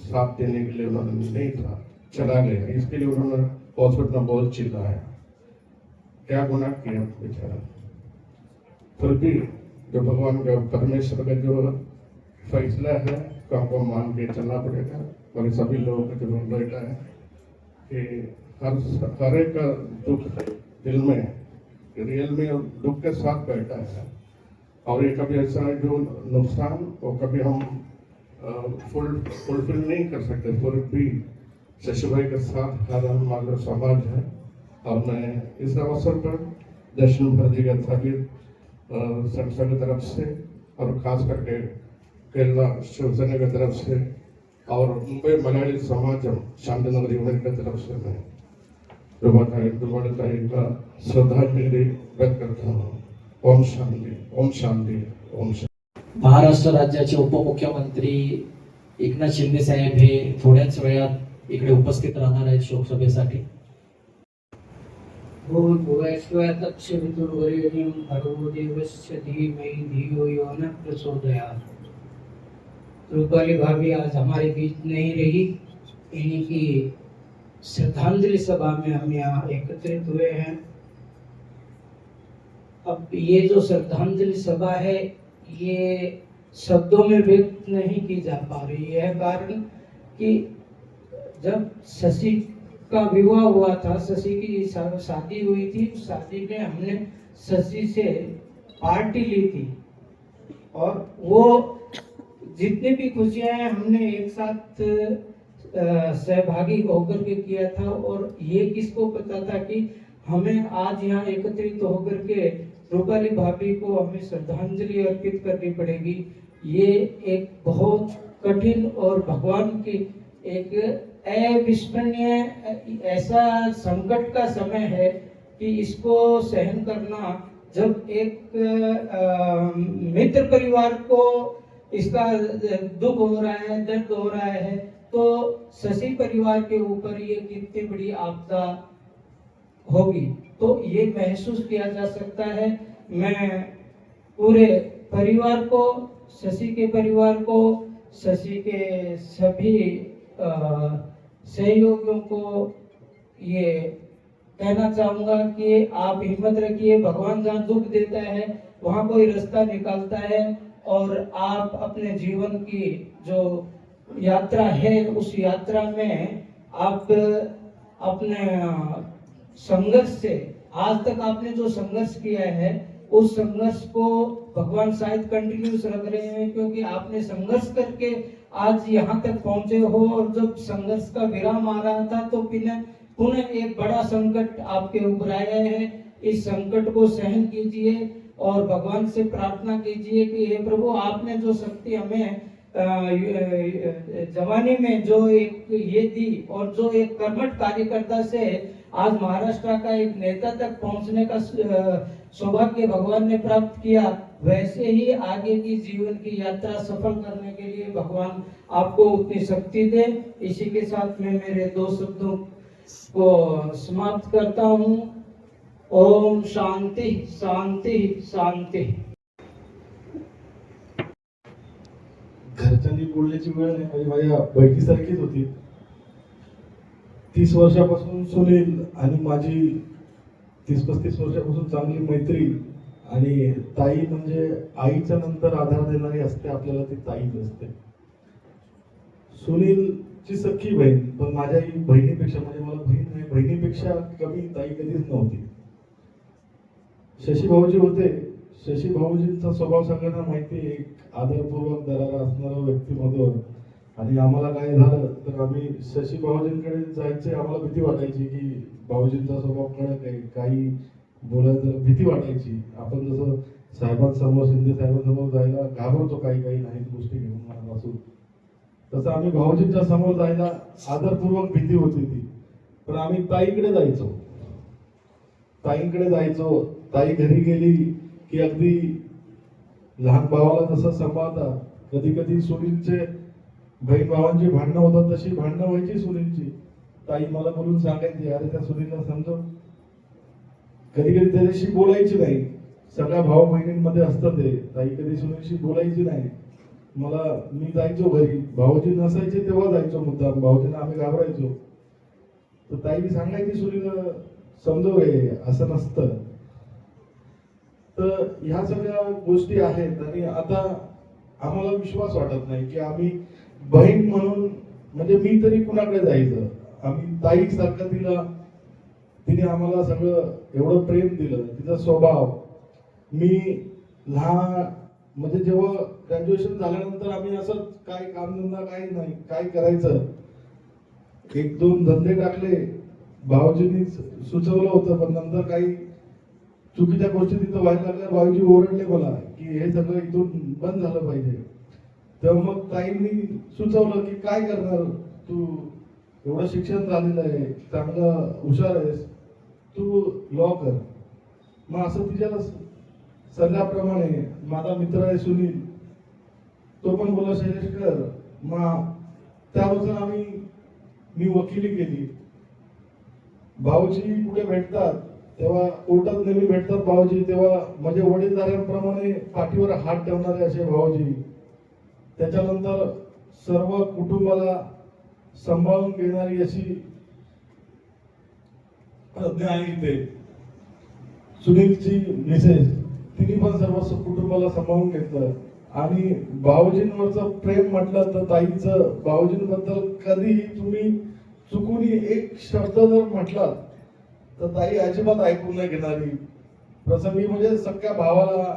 साथ देने के लिए उन्होंने नहीं था, चला गया. इसके लिए उन्होंने हॉस्पिटल में बहुत चिल्लाया, क्या गुनाह किया बेचारा. फिर भी जो भगवान का, परमेश्वर का जो फैसला है तो हमको मान के चलना पड़ेगा. और सभी लोगों का जो बैठा है कि हर एक का दुख दिल में रियल में दुख के साथ बैठा है और ये कभी ऐसा जो नुकसान वो कभी हम फुलफिल नहीं कर सकते, फिर भी शशि भाई के साथ हर हमारा समाज है। और मैं इस अवसर पर दक्षिण भारतीय संगीत संस्था की तरफ से और खास करके केरला शिवसेना की तरफ से और मुंबई मलयाली समाज शांतिनगर यूनियन की तरफ से मैं रुपाली का श्रद्धांजलि व्यक्त करता हूँ। ओम शांति, ओम शांति, ओम शांति। महाराष्ट्र राज्याचे उपमुख्यमंत्री एकनाथ शिंदे साहेब हे थोड्याच वेळात इकडे उपस्थित राहणार आहेत शोकसभेसाठी। भूर्भुवस्वतत्सवितुर्वरेण्यं भर्गो देवस्य धीमहि धियो यो न प्रचोदयात्। रूपाली भाभी आज हमारे बीच नहीं रही, इन्हीं की श्रद्धांजलि सभा में हम यहाँ एकत्रित हुए हैं। अब ये जो श्रद्धांजलि सभा है ये शब्दों में व्यक्त नहीं की जा पा रही है, कारण कि जब शशि का विवाह हुआ था, शशि की शादी हुई थी, शादी में हमने शशि से पार्टी ली थी और वो जितनी भी खुशियां हैं हमने एक साथ सहभागी होकर के किया था। और ये किसको पता था कि हमें आज यहाँ एकत्रित होकर के रूपाली भाभी को हमें श्रद्धांजलि अर्पित करनी पड़ेगी। ये एक बहुत कठिन और भगवान की एक अविस्मरणीय ऐसा संकट का समय है कि इसको सहन करना, जब एक मित्र परिवार को इसका दुख हो रहा है, दर्द हो रहा है, तो शशि परिवार के ऊपर ये कितनी बड़ी आपदा होगी, तो ये महसूस किया जा सकता है। मैं पूरे परिवार को, शशि के परिवार को, शशि के सभी सहयोगियों को ये कहना चाहूंगा कि आप हिम्मत रखिए। भगवान जहाँ दुख देता है वहाँ कोई रास्ता निकालता है, और आप अपने जीवन की जो यात्रा है उस यात्रा में आप अपने संघर्ष से, आज तक आपने जो संघर्ष किया है उस संघर्ष को भगवान शायद कंटिन्यूस रख रहे हैं, क्योंकि आपने संघर्ष करके आज यहाँ तक पहुंचे हो। और जब संघर्ष का विराम आ रहा था तो पुनः एक बड़ा संकट आपके ऊपर आया है। इस संकट को सहन कीजिए और भगवान से प्रार्थना कीजिए कि हे प्रभु, आपने जो शक्ति हमें जवानी में जो एक ये दी और जो एक कर्मठ कार्यकर्ता से आज महाराष्ट्र का एक नेता तक पहुंचने का सौभाग्य भगवान ने प्राप्त किया, वैसे ही आगे की जीवन की यात्रा सफल करने के लिए भगवान आपको उतनी शक्ति दे। इसी के साथ मैं मेरे 2 शब्दों को समाप्त करता हूँ। ओम शांति शांति शांति। घरच्यांनी बोलण्याची वेळ नाही, म्हणजे माझ्या बहिणीसारखीच होती। 30 वर्षापासून सुनील आणि माझी 30-35 वर्षापासून चांगली मैत्री, आणि ताई म्हणजे आईच्या नंतर आधार देणारी असते आपल्याला, ती ताईच असते। सुनीलची सख्खी बहीण, पण माझ्या बहिणीपेक्षा, म्हणजे मला बहीण नाही, बहिणीपेक्षा कमी ताई कधीच नव्हती। शशी भाऊजी होते, शशी भाऊजींचा स्वभाव सगळ्यांना माहिती आहे, आदरपूर्वक दरारा असणारा व्यक्तिमत्व। आणि आम्हाला काय झालं तर आम्ही शशी भाऊजींकडे जायचे, आम्हाला भीती वाटायची की भाऊजींचा स्वभाव कडक आहे, काही बोलायचं भीती वाटायची। आपण जसं साहेबांसमोर, शिंदे साहेबांसमोर जायला घाबरतो काही नाही गोष्टी घेऊन असू, तसं आम्ही भाऊजींच्या समोर जायला आदरपूर्वक भीती होती ती। पण आम्ही ताईकडे जायचो, ताईंकडे जायचो। ताई घरी गेली की अगदी लहान भावाला जसं सांभाळता, कधी कधी सुनीलचे बहीण भावांची भांडणं होतात तशी भांडणं व्हायची सुनीलची। ताई मला बोलून सांगायची, अरे त्या सुनीलला समजव। कधी कधी त्याच्याशी बोलायची नाही, सगळ्या भाऊ बहिणींमध्ये असतं ते। ताई कधी सुनीलशी बोलायची नाही, मी जायचो घरी, भाऊजी नसायचे तेव्हा जायचो मुद्दाम, भाऊजींना आम्ही घाबरायचो। तर ताई सांगायची सुनीलला समजव रे, असं नसतं। तर ह्या सगळ्या गोष्टी आहेत, आणि आता आम्हाला विश्वास वाटत नाही की आम्ही बहीण म्हणून, म्हणजे मी तरी कुणाकडे जायचं। आम्ही ताई सारखं तिने आम्हाला सगळं एवढं प्रेम दिलं, तिचा स्वभाव, मी लहान म्हणजे जेव्हा ग्रॅज्युएशन झाल्यानंतर आम्ही असं काय कामधंदा काही नाही काय करायचं, एक दोन धंदे टाकले, भाऊजींनी सुचवलं होतं, पण नंतर काही चुकीच्या गोष्टी तिथं व्हायला लागल्या. भाऊजी ओरडले मला की हे सगळं इथून बंद झालं पाहिजे. तेव्हा मग ताईंनी सुचवलं की काय करणार तू, एवढं शिक्षण झालेलं आहे, चांगलं हुशार आहेस, तू लॉ कर. मग असं तिच्या सल्ल्याप्रमाणे माझा मित्र आहे सुनील, तो पण बोला शैलेश कर. मग त्यानुसार मी वकिली केली. भाऊजी कुठे भेटतात तेव्हा कोर्टात नेहमी भेटतात भाऊजी, तेव्हा म्हणजे वडीलधाऱ्यांप्रमाणे पाठीवर हात ठेवणारे असे भाऊजी. त्याच्यानंतर सर्व कुटुंबाला सांभाळून घेणारी अशी आज्ञा आहे इथे. सुनीलची मिसेस तिने पण सर्व कुटुंबाला सांभाळून घेतलं. आणि भाऊजींवरचं प्रेम म्हटलं तर ताईचं भाऊजींबद्दल कधीही तुम्ही चुकून एक शब्द जर म्हटलात तर ताई अजिबात ऐकून नाही घेणारी. प्रसंगी म्हणजे सख्या भावाला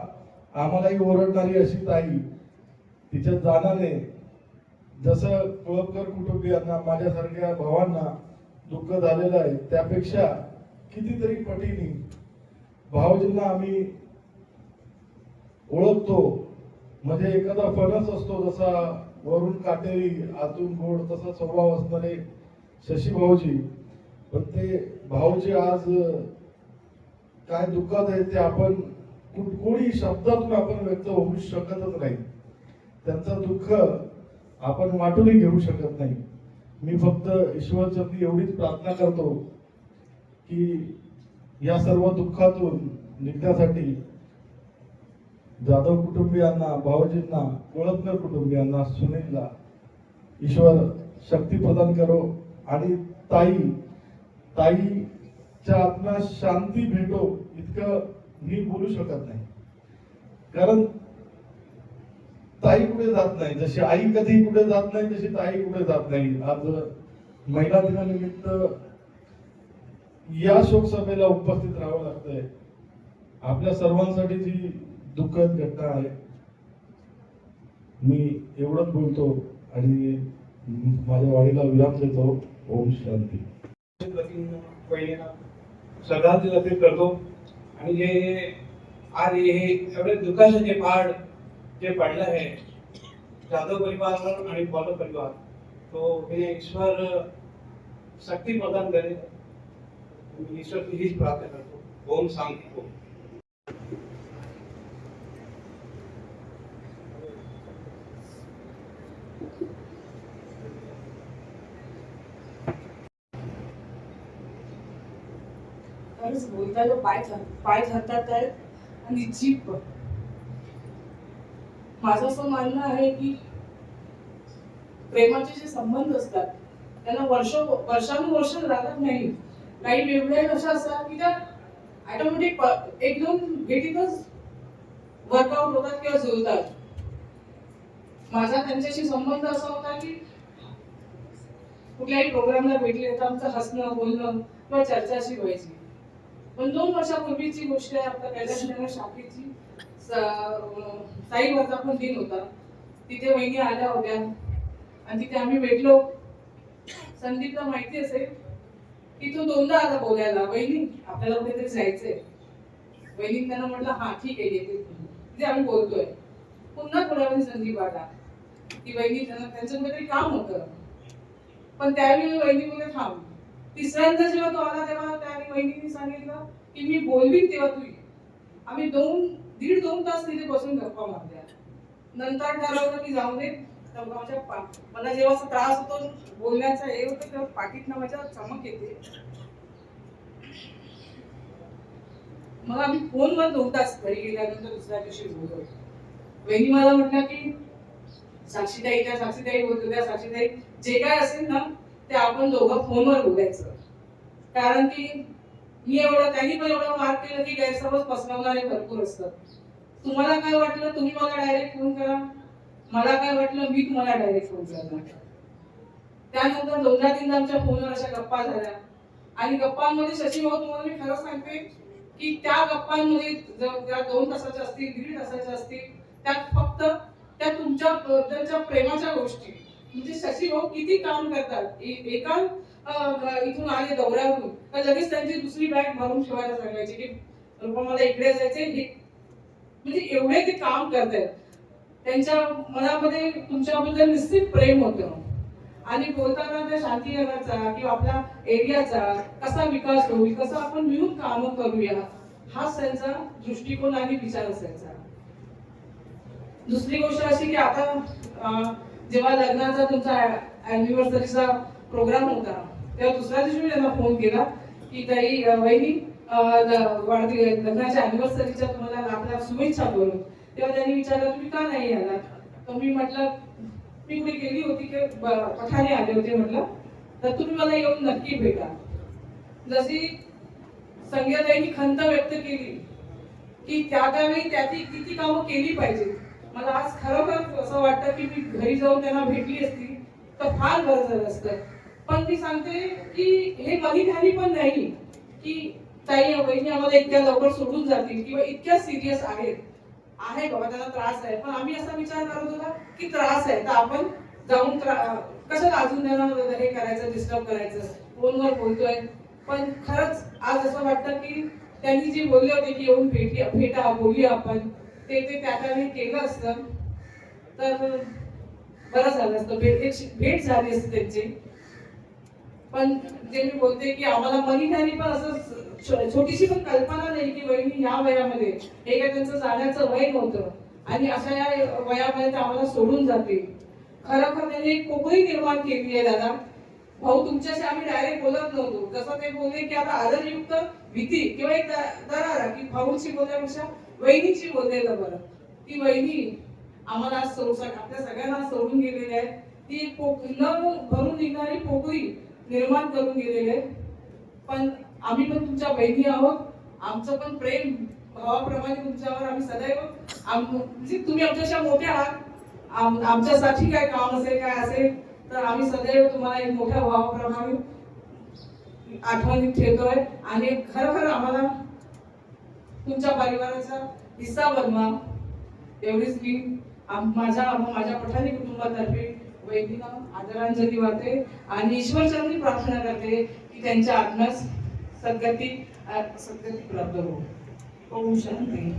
आम्हालाही ओरडणारी अशी ताई. तिच्या जाण्याने जसं कोळपकर कुटुंबियांना, माझ्यासारख्या भावांना दुःख झालेलं आहे, त्यापेक्षा कितीतरी पटीने भाऊजींना आम्ही ओळखतो. म्हणजे एखादा फणस असतो जसा वरून काटेरी आतून गोड, तसा स्वभाव असणारे शशी भाऊजी. पण ते भाऊजी आज काय दुःखात आहे ते आपण कोणी शब्दातून आपण व्यक्त होऊ शकतच नाही. त्यांचं दुःख आपण वाटूनही घेऊ शकत नाही. मी फक्त ईश्वरचरणी एवढीच प्रार्थना करतो की या सर्व दुःखातून निघण्यासाठी जाधव कुटुंबियांना, भाऊजींना, कोळपकर कुटुंबियांना, सुनीलला ईश्वर शक्ती प्रदान करो. आणि ताईच्या आत्म्यास शांती भेटो इतकं मी बोलू शकत नाही. कारण ताई कुठे जात नाही, जशी आई कधी कुठे जात नाही तशी ताई कुठे जात नाही. आज महिला दिनानिमित्त या शोकसभेला उपस्थित राहावं लागतंय. आपल्या सर्वांसाठी जी दुःखद घटना आहे. मी एवढंच बोलतो आणि माझ्या वाणीला विराम देतो. ओम शांती. श्रद्धांजली अर्पित करतो. आणि जे आज हे एवढे दुःखाचे जे पहाड जे पडलं आहे जाधव परिवार आणि पॉलो परिवार, तो हे ईश्वर शक्ती प्रदान करेल. ईश्वर हीच प्रार्थना करतो. ओम शांती. ओम. खरंच बोलताना पाय धरतात आहेत आणि जीभ पण. माझं असं मानणं आहे की प्रेमाचे जे संबंध असतात त्यांना वर्षानुवर्ष लागत नाही. काही वेगवेगळ्या अशा असतात की त्या ऑटोमॅटिक एक दोन भेटीतच वर्कआउट होतात किंवा जुळतात. माझा त्यांच्याशी संबंध असा होता की कुठल्याही प्रोग्रामला भेटले तर आमचं हसणं, बोलणं किंवा चर्चा अशी व्हायची. पण 2 वर्षापूर्वीची गोष्ट आहे. आपल्या कैलासनगर शाखेची साई वर्धापन दिन होता. तिथे वहिनी आल्या होत्या आणि तिथे आम्ही भेटलो. संदीपला माहिती असेल की तो 2दा आला बोलायला, वहिनी आपल्याला कुठेतरी जायचंय. वहिनी त्यांना म्हटलं हा ठीक आहे येते. तिथे आम्ही बोलतोय. पुन्हा थोड्या वेळी संदीप आला. ती वहिनी त्यांचं कुठेतरी काम होतं, पण त्यावेळी वहिनी बोलले थांब. तिसऱ्यांदा जेव्हा तो आला तेव्हा त्याने वहिनीने सांगितलं की मी बोलवी तेव्हा तू ये. आम्ही 1.5-2 तास तिथे बसून गप्पा मारल्या. नंतर ठरवलं की जाऊ दे. मला जेव्हा असा त्रास होतो बोलण्याचा हे होतं तेव्हा पाठीतनं माझ्या चमक येते. मग आम्ही फोनवर 2 तास घरी गेल्यानंतर दुसऱ्या दिवशी बोललो. वहिनी मला म्हटलं की साक्षीताई बोलतो त्या साक्षीताई जे काय असेल ना ते आपण दोघं फोनवर बोलायचं. कारण की त्यांनी पण एवढं मार्क केलं की गैरसमज पसरवणारे भरपूर असतात. तुम्हाला काय वाटलं तुम्ही मला डायरेक्ट फोन करा, मला काय वाटलं मी तुम्हाला डायरेक्ट फोन करणार. त्यानंतर 2-3 आमच्या फोनवर अशा गप्पा झाल्या. आणि गप्पांमध्ये शशी भाऊ तुम्हाला मी खरं सांगते की त्या गप्पांमध्ये त्या 2 तासाच्या असतील 1.5 तासाच्या असतील त्यात फक्त त्या तुमच्या बद्दलच्या प्रेमाच्या गोष्टी म्हणजे शशी भाऊ किती काम करतात एका इथून आले दौऱ्यावरून तर लगेच त्यांची दुसरी बॅग भरून ठेवायला सांगायची की मला इकडे जायचे म्हणजे एवढे ते काम करतात त्यांच्या मनामध्ये तुमच्याबद्दल निश्चित प्रेम होतं आणि बोलताना त्या शांतीनगरचा किंवा आपल्या एरियाचा कसा विकास होईल कसं आपण मिळून कामं करूया हा त्यांचा दृष्टिकोन आणि विचार असायचा. दुसरी गोष्ट अशी की आता जेव्हा लग्नाचा तुमचा अॅनिव्हर्सरीचा प्रोग्राम होता तेव्हा दुसऱ्या दिवशी मी त्यांना फोन केला की ताई वहिनी लग्नाच्या अॅनिव्हर्सरीच्या तुम्हाला आपल्या शुभेच्छा करून. तेव्हा त्यांनी विचारलं तुम्ही का नाही आलात तर मी म्हटलं मी कुठे गेली होती की पठाणे आले होते म्हटलं तर तुम्ही मला येऊन नक्की भेटा. जशी संगीताईंनी खंत व्यक्त केली की त्यावेळी त्याची किती कामं केली पाहिजे मला आज खरोखर असं वाटतं की मी घरी जाऊन त्यांना भेटली असती तर फार बरं झालं असतं. पण मी सांगते की हे मनीधानी पण नाही की ताई वहिनी आम्हाला इतक्या लवकर सोडून जातील किंवा इतक्या सिरियस आहे बाबा त्यांना त्रास आहे पण आम्ही असा विचार करत होता की त्रास आहे तर आपण जाऊन कशाला अजून त्यांना हे करायचं डिस्टर्ब करायचं फोनवर बोलतोय. पण खरंच आज असं वाटतं की त्यांनी जे बोलले होते की येऊन भेटा बोलूया आपण ते त्यावेळी केलं असतं तर बरं झालं असतं भेट झाली असते त्यांची. पण जे मी बोलते की आम्हाला मनीधानी पण असं छोटीशी पण कल्पना नाही की वहिनी या वयामध्ये हे काय त्यांचं जाण्याचं वय नव्हतं आणि अशा या वयामध्ये ते आम्हाला सोडून जातील. खरोखर त्यांनी एक पोकळी निर्माण केली आहे दादा भाऊ तुमच्याशी आम्ही डायरेक्ट बोलत नव्हतो जसं ते बोलले की आता आदरयुक्त भीती किंवा एक दरारा की भाऊची बोलण्यापेक्षा वहिनीची बोललेलं बरं. ती वहिनी आम्हाला आपल्या सगळ्यांना सोडून गेलेली आहे. ती न भरून निघणारी पोकळी निर्माण करून गेलेली आहे. पण आम्ही पण तुमच्या बहिणी आहोत आमचं पण प्रेम भावाप्रमाणे तुमच्यावर आम्ही सदैव म्हणजे तुम्ही आमच्याशी मोठ्या आहात आमच्यासाठी काय काम असेल काय असेल तर आम्ही सदैव तुम्हाला एक मोठ्या भावाप्रमाणे आठवणीत ठेवतोय आणि खरोखर आम्हाला तुमच्या परिवाराचा हिस्सा बनवा एवढीच मी माझ्या पठाणी कुटुंबातर्फे वैदिक आदरांजली वाहते आणि ईश्वरचरणी प्रार्थना करते की त्यांच्या आत्म्यास सद्गती प्राप्त हो. ओम शांती.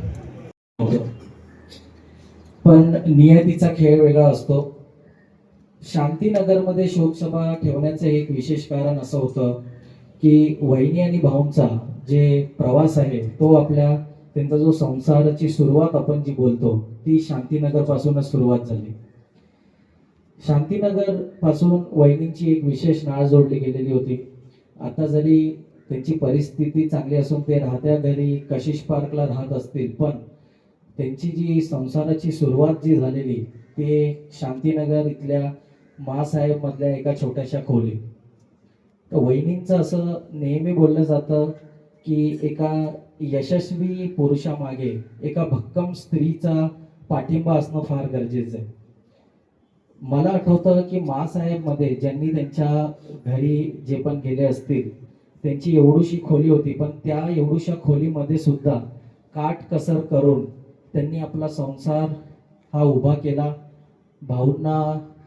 पण नियतीचा खेळ वेगळा असतो. शांतीनगरमध्ये शोकसभा ठेवण्याचं एक विशेष कारण असं होतं की वहिनी आणि भाऊंचा जे प्रवास आहे तो त्यांचा जो संसाराची सुरुवात आपण जी बोलतो ती शांतीनगर पासूनच सुरुवात झाली. शांतीनगर पासून वहिनींची एक विशेष नाळ जोडली गेलेली होती. आता जरी त्यांची परिस्थिती चांगली असून ते राहत्या घरी कशिश पार्कला राहत असतील पण त्यांची जी संसाराची सुरुवात जी झालेली ते शांतीनगर इथल्या महासाहेब मधल्या एका छोट्याशा खोलीत. तर वहिनींचं असं नेहमी बोललं जातं की एका यशस्वी पुरुषामागे एका भक्कम स्त्रीचा पाठिंबा असणं फार गरजेचं आहे. मला आठवतं की मासाहेब मध्ये ज्यांनी त्यांच्या घरी जे पण गेले असतील त्यांची एवढीशी खोली होती पण त्या एवढूशा खोलीमध्ये सुद्धा काटकसर करून त्यांनी आपला संसार हा उभा केला. भाऊंना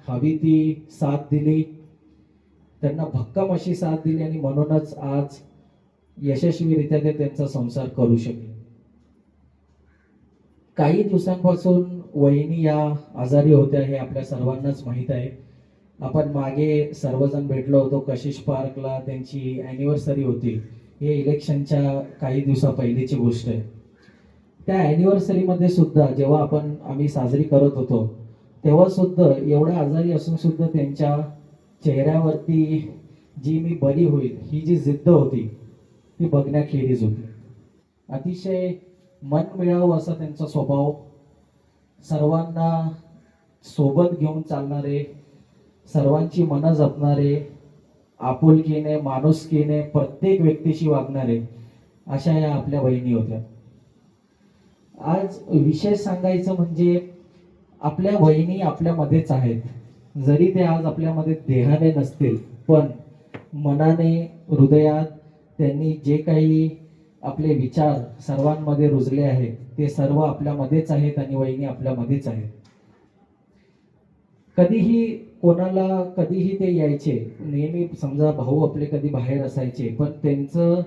हवी ती साथ दिली त्यांना भक्कम अशी साथ दिली आणि म्हणूनच आज यशस्वीरित्या ते त्यांचा संसार करू शकले. काही दिवसांपासून वहिनी या आजारी होत्या हे आपल्या सर्वांनाच माहीत आहे. आपण मागे सर्वजण भेटलो होतो कशिश पार्कला त्यांची अॅनिव्हर्सरी होती. हे इलेक्शनच्या काही दिवसा पहिलीची गोष्ट आहे. त्या अॅनिव्हर्सरीमध्ये सुद्धा जेव्हा आम्ही साजरी करत होतो तेव्हा सुद्धा एवढ्या आजारी असून सुद्धा त्यांच्या चेहऱ्यावरती जी मी बरी होईल ही जी जिद्द होती ती बघण्याखेरीज होती. अतिशय मन मिळावं असा त्यांचा स्वभाव, सर्वांना सोबत घेऊन चालणारे, सर्वांची मनं जपणारे, आपुलकीने माणुसकीने प्रत्येक व्यक्तीशी वागणारे अशा या आपल्या बहिणी होत्या. आज विशेष सांगायचं म्हणजे आपल्या बहिणी आपल्यामध्येच आहेत. जरी ते आज आपल्यामध्ये देहाने नसतील पण मनाने हृदयात त्यांनी जे काही आपले विचार सर्वांमध्ये रुजले आहेत ते सर्व आपल्यामध्येच आहेत आणि वहिनी आपल्यामध्येच आहेत. कधीही कोणाला कधीही ते यायचे, नेहमी समजा भाऊ आपले कधी बाहेर असायचे, पण त्यांचं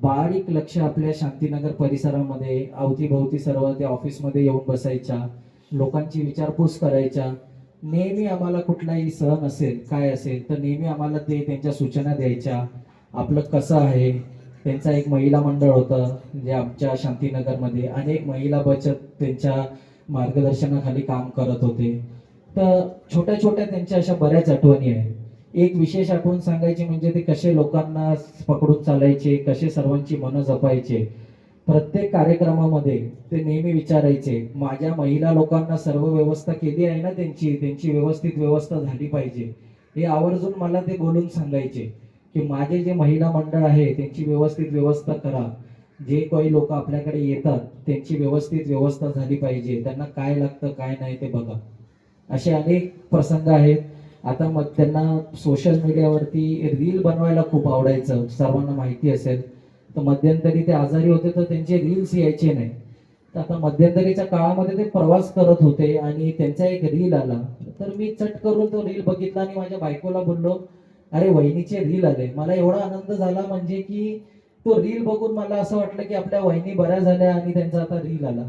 बारीक लक्ष आपल्या शांतीनगर परिसरामध्ये अवतीभोवती सर्व त्या ऑफिसमध्ये येऊन बसायच्या, लोकांची विचारपूस करायच्या. नेहमी आम्हाला कुठलाही सण असेल काय असेल तर नेहमी आम्हाला ते त्यांच्या सूचना द्यायच्या, आपलं कसं आहे. त्यांचा एक महिला मंडळ होतं जे आमच्या शांतीनगरमध्ये, अनेक महिला बचत त्यांच्या मार्गदर्शनाखाली काम करत होते. तर छोट्या छोट्या त्यांच्या अशा बऱ्याच आठवणी आहेत. एक विशेष आठवण सांगायची म्हणजे ते कसे लोकांना पकडून चालायचे, कसे सर्वांची मनं जपायचे. प्रत्येक कार्यक्रमामध्ये ते नेहमी विचारायचे, माझ्या महिला लोकांना सर्व व्यवस्था केली आहे ना, त्यांची व्यवस्थित व्यवस्था झाली पाहिजे. हे आवर्जून मला ते बोलून सांगायचे की माझे जे महिला मंडळ आहे त्यांची व्यवस्थित व्यवस्था करा. जे काही लोक आपल्याकडे येतात त्यांची व्यवस्थित व्यवस्था झाली पाहिजे, त्यांना काय लागतं काय नाही ते बघा. असे अनेक प्रसंग आहेत. आता मग त्यांना सोशल मीडियावरती रील बनवायला खूप आवडायचं, सर्वांना माहिती असेल. तर मध्यंतरी ते आजारी होते तर त्यांचे रील्स यायचे नाही. तर आता मध्यंतरीच्या काळामध्ये ते प्रवास करत होते आणि त्यांचा एक रील आला. तर मी चट करून तो रील बघितला आणि माझ्या बायकोला बोललो, अरे वहिनीचे रील आले. मला एवढा आनंद झाला म्हणजे की तो रील बघून मला असं वाटलं की आपल्या वहिनी बऱ्या झाल्या आणि त्यांचा आता रील आला.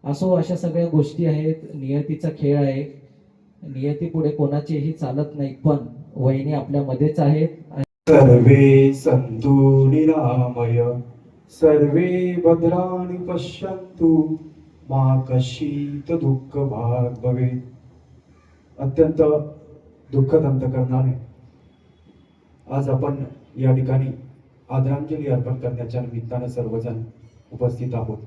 असो, अशा सगळ्या गोष्टी आहेत. नियतीचा खेळ आहे, नियती पुढे कोणाचेही चालत नाही, पण वहिनी आपल्यामध्येच आहेत. सर्वे सन्तु निरामय सर्वे भद्राणि पश्यन्तु मा कश्चित् दुःख भाग भवेत्. अत्यंत दुःखद अंतकरणाने आज आपण या ठिकाणी आदरांजली अर्पण करण्याच्या निमित्तानं सर्वजण उपस्थित आहोत.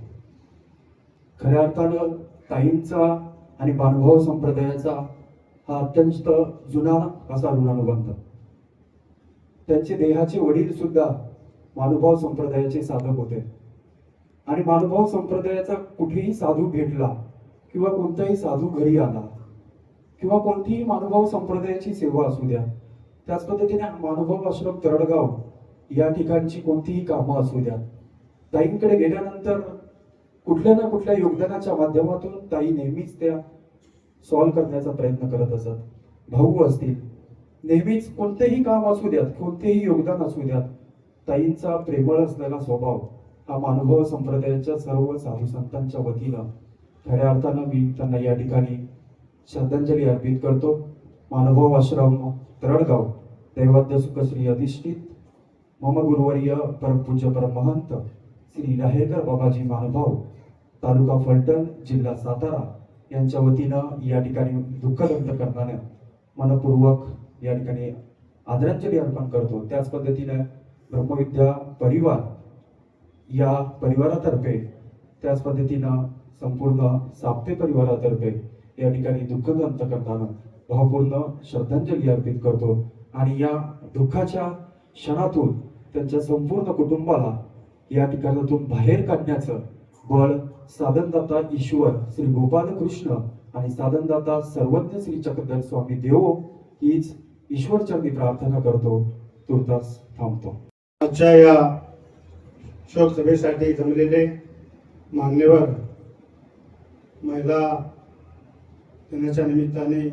खऱ्या अर्थानं ताईंचा आणि भानुभाव संप्रदायाचा हा अत्यंत जुना असा ऋणानुबंध. त्यांचे देहाचे वडील सुद्धा महानुभाव संप्रदायाचे साधक होते आणि महानुभाव संप्रदायाचा कुठेही साधू भेटला किंवा कोणताही साधू घरी आला किंवा कोणतीही महानुभाव संप्रदायाची सेवा असू द्या, त्याच पद्धतीने महानुभाव आश्रम तरडगाव या ठिकाणची कोणतीही कामं असू द्या, ताईंकडे गेल्यानंतर कुठल्या ना कुठल्या योगदानाच्या माध्यमातून ताई नेहमीच त्या सॉल्व्ह करण्याचा प्रयत्न करत असत. भाऊ असतील, नेहमीच कोणतेही काम असू द्यात, कोणतेही योगदान असू द्यात, ताईंचा प्रेमळ असलेला स्वभाव हा महानुभाव संप्रदायाच्या सर्व साधू संतांच्या वतीनं खऱ्या अर्थानं मी त्यांना या ठिकाणी श्रद्धांजली अर्पित करतो. महानुभाव आश्रम तरडगाव दैवाद्य सुखश्री अधिष्ठित मम गुरुवर्य परमपूज्य परमहंत श्री लाहेकर बाबाजी महानुभाव तालुका फलटण जिल्हा सातारा यांच्या वतीनं या ठिकाणी दुःख व्यक्त करणाऱ्या मनपूर्वक या ठिकाणी आदरांजली अर्पण करतो. त्याच पद्धतीने ब्रह्मविद्या परिवार या परिवारातर्फे, त्याच पद्धतीनं संपूर्ण साप्ते परिवारातर्फे या ठिकाणी दुःख व्यक्त करताना भावपूर्ण श्रद्धांजली अर्पित करतो. आणि या दुःखाच्या क्षणातून त्यांच्या संपूर्ण कुटुंबाला या ठिकाणातून बाहेर काढण्याचं बळ साधनदाता ईश्वर श्री गोपाल कृष्ण आणि साधनदाता सर्वज्ञ श्री चक्रधर स्वामी देव हीच ईश्वरचरणी प्रार्थना करतो. तुर्तास थांबतो. आजच्या या शोक सभेसाठी जमलेले मान्यवर महिला दिनाच्या निमित्ताने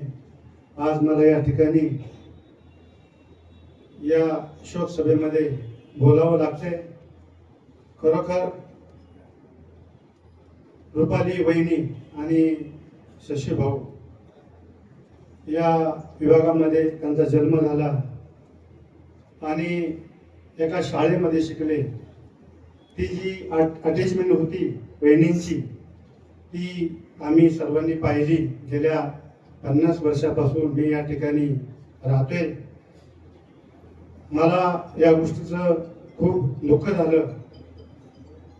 आज मला या ठिकाणी या शोक सभेमध्ये बोलावं लागते. खरोखर रुपाली वहिनी आणि शशी भाऊ या विभागामध्ये त्यांचा जन्म झाला आणि एका शाळेमध्ये शिकले. ती जी अटॅचमेंट होती वहिनींची ती आम्ही सर्वांनी पाहिली. गेल्या 50 वर्षापासून मी या ठिकाणी राहतोय. मला या गोष्टीचं खूप दुःख झालं,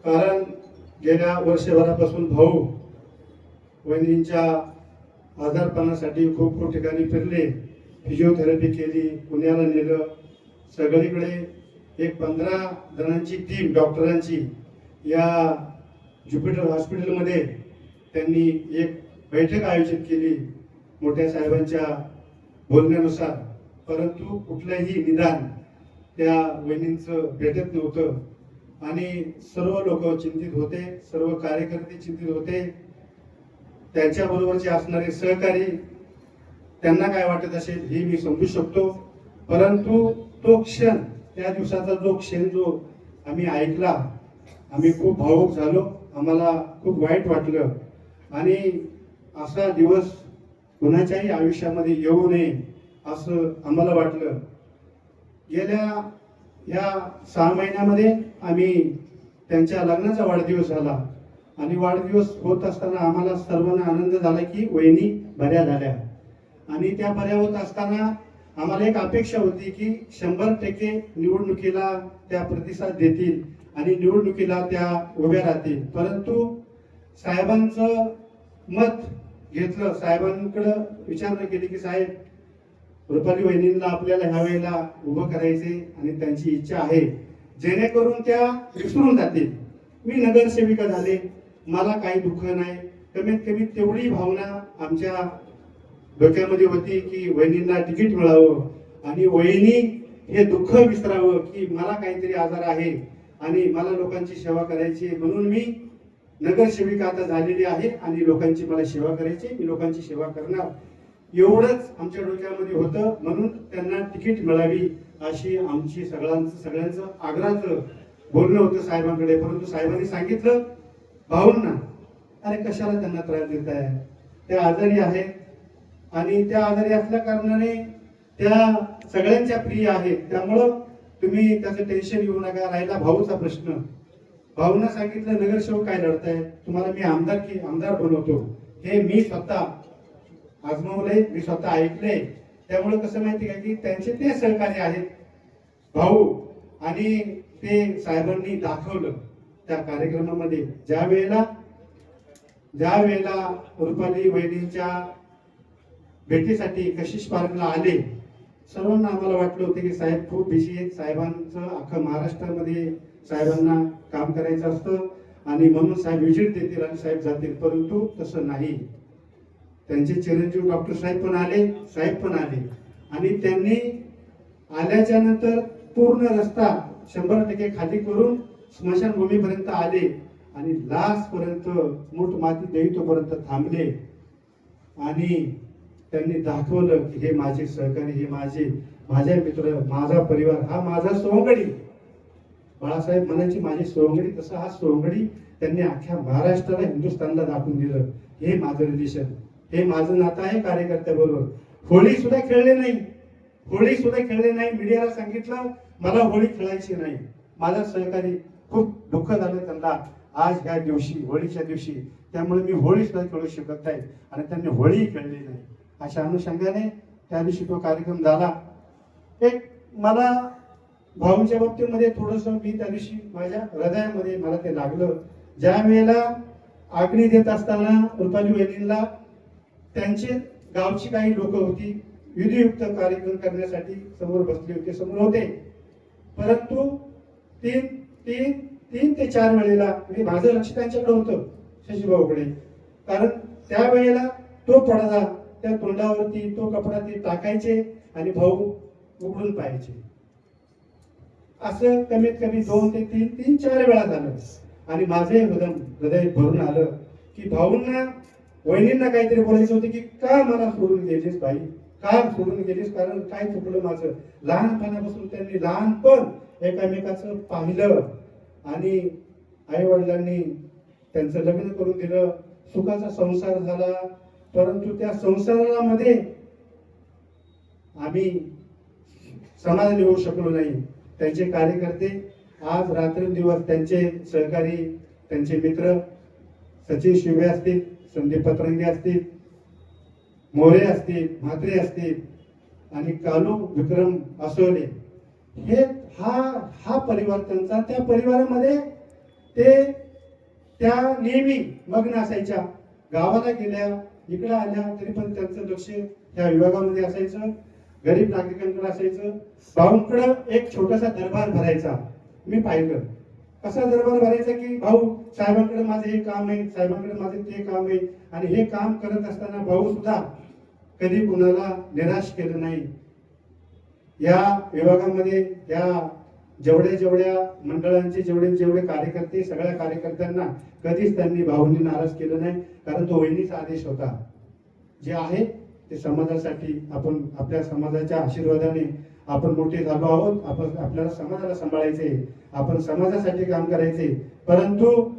कारण गेल्या वर्षभरापासून भाऊ वहिनींच्या आजारपणासाठी खूप ठिकाणी फिरले, फिजिओथेरपी केली, पुण्याला नेलं. सगळीकडे एक 15 जणांची टीम डॉक्टरांची या ज्युपिटर हॉस्पिटलमध्ये त्यांनी एक बैठक आयोजित केली मोठ्या साहेबांच्या बोलण्यानुसार, परंतु कुठलंही निदान त्या वहिनींचं भेटत नव्हतं. आणि सर्व लोक चिंतित होते, सर्व कार्यकर्ते चिंतित होते, त्यांच्याबरोबरचे असणारे सहकारी त्यांना काय वाटत असेल हे मी समजू शकतो. परंतु तो क्षण, त्या दिवसाचा जो क्षण जो आम्ही ऐकला, आम्ही खूप भावुक झालो, आम्हाला खूप वाईट वाटलं. आणि असा दिवस कुणाच्याही आयुष्यामध्ये येऊ नये असं आम्हाला वाटलं. गेल्या या 6 महिन्यामध्ये आम्ही त्यांच्या लग्नाचा वाढदिवस झाला आणि वाढदिवस होत असताना आम्हाला सर्वांना आनंद झाला की वहिनी बऱ्या झाल्या. आणि त्या बऱ्या होत असताना आम्हाला एक अपेक्षा होती की 100% निवडणुकीला त्या प्रतिसाद देतील आणि निवडणुकीला त्या उभ्या राहतील. परंतु साहेबांचं मत घेतलं, साहेबांकडे विचारणा केली की साहेब रुपाली वहिनींना आपल्याला ह्या वेळेला उभं करायचे आणि त्यांची इच्छा आहे जेणेकरून त्या विसरून जातील. मी नगरसेविका झाले, मला काही दुःख नाही, कमीत कमी तेवढी भावना आमच्या डोक्यामध्ये होती की वहिनींना तिकीट मिळावं आणि वहिनी हे दुःख विसरावं की मला काहीतरी आजार आहे आणि मला लोकांची सेवा करायची, म्हणून मी नगरसेविका आता झालेली आहे आणि लोकांची मला सेवा करायची, मी लोकांची सेवा करणार, एवढंच आमच्या डोक्यामध्ये होतं. म्हणून त्यांना तिकीट मिळावी अशी आमची सगळ्यांचं आग्रहाचं बोलणं होतं साहेबांकडे. परंतु साहेबांनी सांगितलं भाऊंना, अरे कशाला त्यांना त्रास देत आहे, त्या आजारी आहेत आणि त्या आजारी असल्या कारणाने त्या सगळ्यांच्या प्रिय आहेत, त्यामुळं तुम्ही त्याचं टेन्शन घेऊ नका. राहिला भाऊचा प्रश्न, भाऊंना सांगितलं नगरसेवक काय लढताय, तुम्हाला मी आमदार बनवतो, हे मी स्वतः आजमावलंय, मी स्वतः ऐकलंय. त्यामुळे कसं माहिती का की त्यांचे ते सहकारी आहेत भाऊ, आणि ते साहेबांनी दाखवलं त्या कार्यक्रमामध्ये. ज्या वेळेला रुपाली वहिनींच्या भेटीसाठी कशिश पार्कला आले, सर्वांना आम्हाला वाटलं होतं की साहेब खूप बिझी आहेत, साहेबांचं अख्खं महाराष्ट्रामध्ये साहेबांना काम करायचं असतं आणि म्हणून साहेब विजिट देतील आणि साहेब जातील. परंतु तसं नाही. त्यांचे चिरंजीव डॉक्टर साहेब पण आले, साहेब पण आले आणि त्यांनी आल्याच्या नंतर पूर्ण रस्ता 100% खाली करून स्मशानभूमीपर्यंत आले आणि लास्ट पर्यंत मूठ माती देईतोपर्यंत थांबले आणि त्यांनी दाखवलं की हे माझे सहकारी, हे माझे मित्र, माझा परिवार, हा माझा सोंगडी. बाळासाहेब म्हणायचे माझी सोंगडी, तसा हा सोंगडी त्यांनी अख्ख्या महाराष्ट्राला, हिंदुस्थानला दाखवून दिलं. हे माझं रिलेशन, हे माझं नातं आहे कार्यकर्त्याबरोबर. होळी सुद्धा खेळले नाही, मीडियाला सांगितलं मला होळी खेळायची नाही. माझा सहकारी खूप दुःख झालं त्यांना आज ह्या दिवशी, होळीच्या दिवशी, त्यामुळे मी होळी सुद्धा खेळू शकत नाही आणि त्यांनी होळी खेळली नाही. अशा अनुषंगाने त्या दिवशी तो कार्यक्रम झाला. एक मला भाऊंच्या बाबतीमध्ये थोडंसं मी त्या दिवशी माझ्या हृदयामध्ये मला ते लागलं. ज्या वेळेला आग्नी देत असताना रुपाली वहिनींना त्यांचे गावची काही लोक होती, विधियुक्त कार्यक्रम करण्यासाठी समोर बसले होते, समोर होते. परंतु तीन ते 4 वेळेला म्हणजे माझं लक्ष त्यांच्याकडे होतं, शशीभाऊकडे, कारण त्यावेळेला तो पडदा त्या तोंडावरती, तो कपडा ते टाकायचे आणि भाऊ उघडून पाहायचे. असं कमीत कमी 2 ते 3-4 वेळा झालं आणि माझे हृदय भरून आलं की भाऊंना, वहिनींना काहीतरी बोलायचं होतं की का मला सोडून गेलीस बाई, का सोडून गेलीस, कारण काय चुकलं माझं. लहानपणापासून त्यांनी लहानपण एकामेकाचं पाहिलं आणि आई वडिलांनी त्यांचं लग्न करून दिलं, सुखाचा संसार झाला. परंतु त्या संसारामध्ये आम्ही समाधानी होऊ शकलो नाही. त्यांचे कार्यकर्ते आज रात्रंदिवस, त्यांचे सहकारी, त्यांचे मित्र सचिन शिवे असतील, संदीप पतरंगे असतील, मोरे असतील, म्हात्रे असतील आणि कालू विक्रम असोले, हे हा परिवार त्यांचा. त्या परिवारामध्ये त्या नेहमी मग्न असायच्या. गावाला गेल्या, इकडे आल्या तरी पण त्यांचं लक्ष त्या विभागामध्ये असायचं, गरीब नागरिकांकडे असायचं. भाऊंकडं एक छोटासा दरबार भरायचा. मी पाहिलं कसा दरबार भरायचा की भाऊ साहेबांकडे माझे हे काम आहे, साहेबांकडे माझे ते काम आहे, आणि हे काम करत असताना भाऊ सुद्धा कधी कुणाला निराश केलं नाही. या विभागामध्ये, या जेवढ्या मंडळांचे जेवढे कार्यकर्ते, सगळ्या कार्यकर्त्यांना कधीच त्यांनी भाऊंनी नाराज केलं नाही, कारण तो वहिनीचा आदेश होता. जे आहे ते समाजासाठी, आपण आपल्या समाजाच्या आशीर्वादाने आपण मोठे झालो आहोत. आपण आपल्याला समाजाला सांभाळायचे, आपण समाजासाठी काम करायचे. परंतु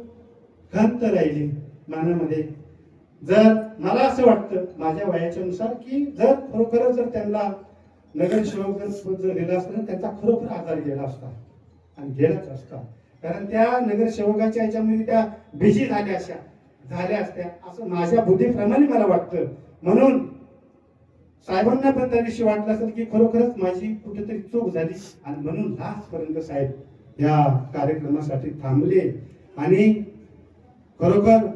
खंत राहिली मनामध्ये. जर मला असं वाटतं माझ्या वयाच्या नुसार की जर खरोखर जर त्यांना नगरसेवक जर दिला असता, त्यांचा खरोखर आधार गेला असता आणि गेलाच असता. कारण त्या नगरसेवकाच्या याच्यामध्ये त्या बिझी झाल्या असत्या असं माझ्या बुद्धीप्रमाणे मला वाटतं. म्हणून साहेबांना पण त्या दिवशी वाटलं असेल की खरोखरच माझी कुठेतरी चूक झाली, आणि म्हणून लास्टपर्यंत साहेब या कार्यक्रमासाठी थांबले. आणि खरोखर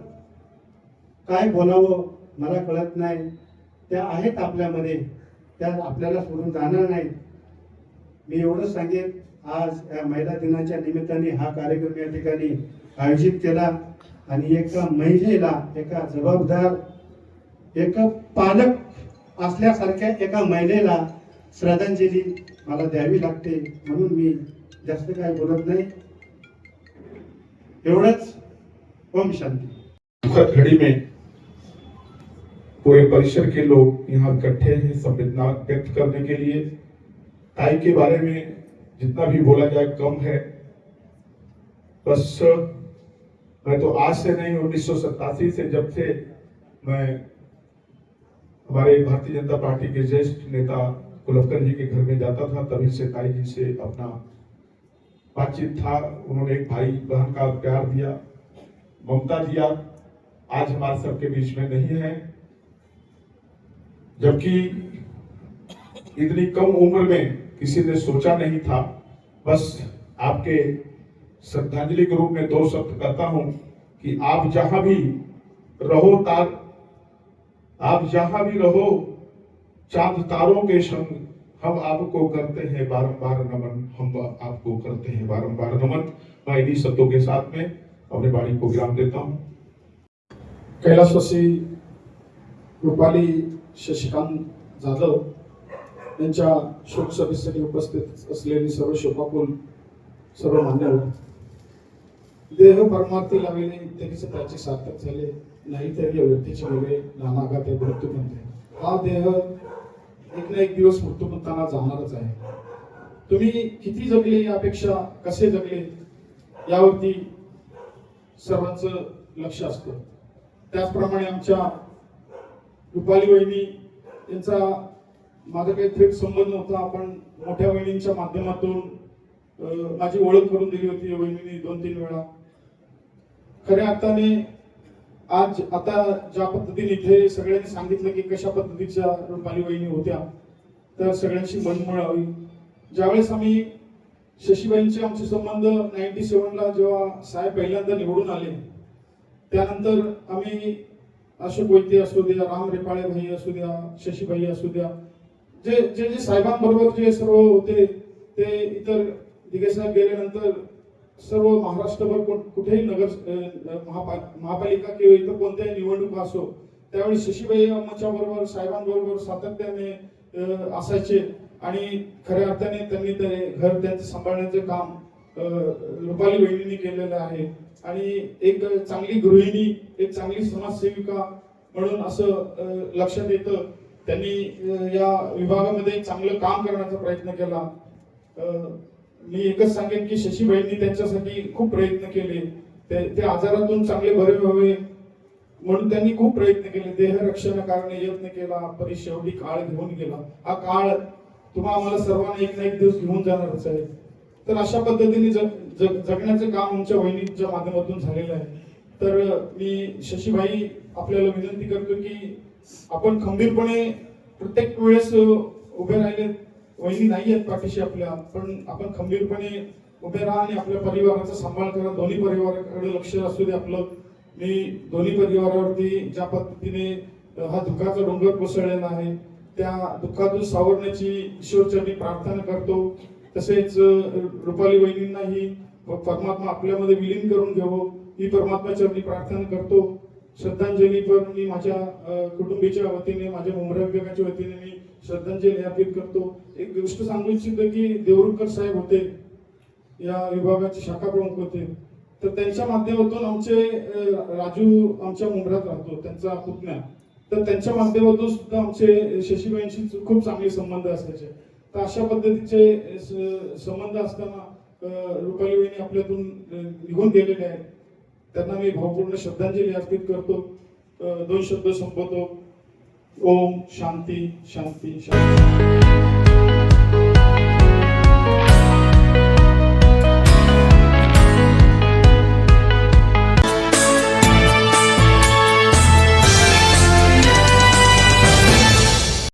काय बोलावं मला कळत नाही. त्या आहेत आपल्यामध्ये, त्या आपल्याला सोडून जाणार नाहीत. मी एवढंच सांगेन, आज या महिला दिनाच्या निमित्ताने हा कार्यक्रम या ठिकाणी आयोजित केला, आणि एका महिलेला, एका जबाबदार, एक पालक असल्यासारख्या एका महिलेला श्रद्धांजली मला द्यावी लागते. म्हणून मी जास्त काय बोलत नाही. एवढंच. ओम शांती. घड़ी में पूरे परिसर के लोग यहाँ इकट्ठे हैं संवेदना व्यक्त करने के लिए। ताई के बारे में जितना भी बोला जाए कम है। बस मैं तो आज से नहीं, 1987 से, जब से मैं हमारे भारतीय जनता पार्टी के ज्येष्ठ नेता कुलवकर जी के घर में जाता था, तभी से ताई जी से अपना बातचीत था। उन्होंने एक भाई बहन का प्यार दिया, ममता दिया। आज हमारे सबके बीच में नहीं है, जबकि इतनी कम उम्र में किसी ने सोचा नहीं था। बस आपके श्रद्धांजलि के रूप में 2 शब्द कहता हूं कि आप जहां भी रहो चांद तारों के संग हम आपको करते हैं बारंबार नमन, हम आपको करते हैं बारंबार नमन। मैं इन्हीं शब्दों के साथ में अपनी वाणी को विराम देता हूं। कैलासवासी रुपाली शशिकांत जाधव यांच्या शोक सभेसाठी उपस्थित असलेली सर्व शोकाकुल सर्व मान्यवर, देह परमार्थी लावले इत्यादीचे त्याचे सार्थक झाले नाही, तरी या व्यक्तीचे वेगळे नानाघात ते मृत्यू म्हणते. हा देह एक ना एक दिवस मृत्यूपंथांना जाणारच आहे. तुम्ही किती जगले, यापेक्षा कसे जगले यावरती सर्वांचं लक्ष असतं. त्याचप्रमाणे आमच्या रुपाली वहिनी यांचा माझा काही थेट संबंध नव्हता. आपण मोठ्या वहिनींच्या माध्यमातून माझी ओळख करून दिली होती वहिनींनी 2-3 वेळा. खऱ्या अर्थाने आज आता ज्या पद्धतीने इथे सगळ्यांनी सांगितलं की कशा पद्धतीच्या रुपाली वहिनी होत्या, तर सगळ्यांची मन मिळावी. ज्यावेळेस आम्ही शशीबाईंचे आमचे संबंध 97ला जेव्हा साहेब पहिल्यांदा निवडून आले, त्यानंतर आम्ही अशोक वैद्य असू द्या, राम रेपाळे भाई असू द्या, शशीबाई असू द्या, जे साहेबांबरोबर जे सर्व होते ते इतर दिघे साहेब गेल्यानंतर सर्व महाराष्ट्रभर कुठेही महापालिका किंवा इतर कोणत्याही निवडणुका असो, त्यावेळी शशीबाई आमच्या बरोबर साहेबांबरोबर सातत्याने असायचे. आणि खऱ्या अर्थाने त्यांनी ते घर त्यांचं सांभाळण्याचे काम रुपाली वहिनींनी केलेलं आहे. आणि एक चांगली गृहिणी, एक चांगली समाजसेविका म्हणून असं लक्षात येतं. त्यांनी या विभागामध्ये चांगलं काम करण्याचा प्रयत्न केला. मी एकच सांगेन की शशीबाईंनी त्यांच्यासाठी खूप प्रयत्न केले. ते आजारातून चांगले बरे व्हावे म्हणून त्यांनी खूप प्रयत्न केले. देहरक्षणाकारणे यत्न केला, परी शेवटी काळ घेऊन गेला. हा काळ तुम्हा आम्हाला सर्वांना एक ना एक दिवस घेऊन जाणारच आहे. तर अशा पद्धतीने जगण्याचं काम आमच्या वहिनीच्या माध्यमातून झालेलं आहे. तर मी शशीबाई आपल्याला विनंती करतो की आपण खंबीरपणे प्रत्येक वेळेस उभे राहिले. वहिनी नाही आहेत पाठीशी आपल्या, पण आपण खंबीरपणे उभे राहा आणि आपल्या परिवाराचा सांभाळ करा. दोन्ही परिवाराकडे लक्ष असू दे आपलं. मी दोन्ही परिवारावरती ज्या पद्धतीने हा दुःखाचा डोंगर कोसळलेला आहे, त्या दुःखातून सावरण्याची ईश्वरचरणी प्रार्थना करतो. तसेच रुपाली वहिनींनाही परमात्मा आपल्यामध्ये विलीन करून घ्यावं ही परमात्माचरणी प्रार्थना करतो. श्रद्धांजली पण मी माझ्या कुटुंबीच्या वतीने, माझ्या मुंबई विभागाच्या वतीने मी श्रद्धांजली अर्पित करतो. एक गोष्ट सांगू इच्छितो की देवरुखकर साहेब होते, या विभागाचे शाखा प्रमुख होते. तर त्यांच्या माध्यमातून आमचे राजू आमच्या मुंब्र्यात राहतो, त्यांचा पुतण्या, तर त्यांच्या माध्यमातून सुद्धा आमचे शशीबाईंशी खूप चांगले संबंध असायचे. तर अशा पद्धतीचे संबंध असताना रुपाली वहिनी आपल्यातून निघून गेलेले आहेत. त्यांना मी भावपूर्ण श्रद्धांजली अर्पित करतो. 2 शब्द संपवतो. ओम शांती शांती शांती.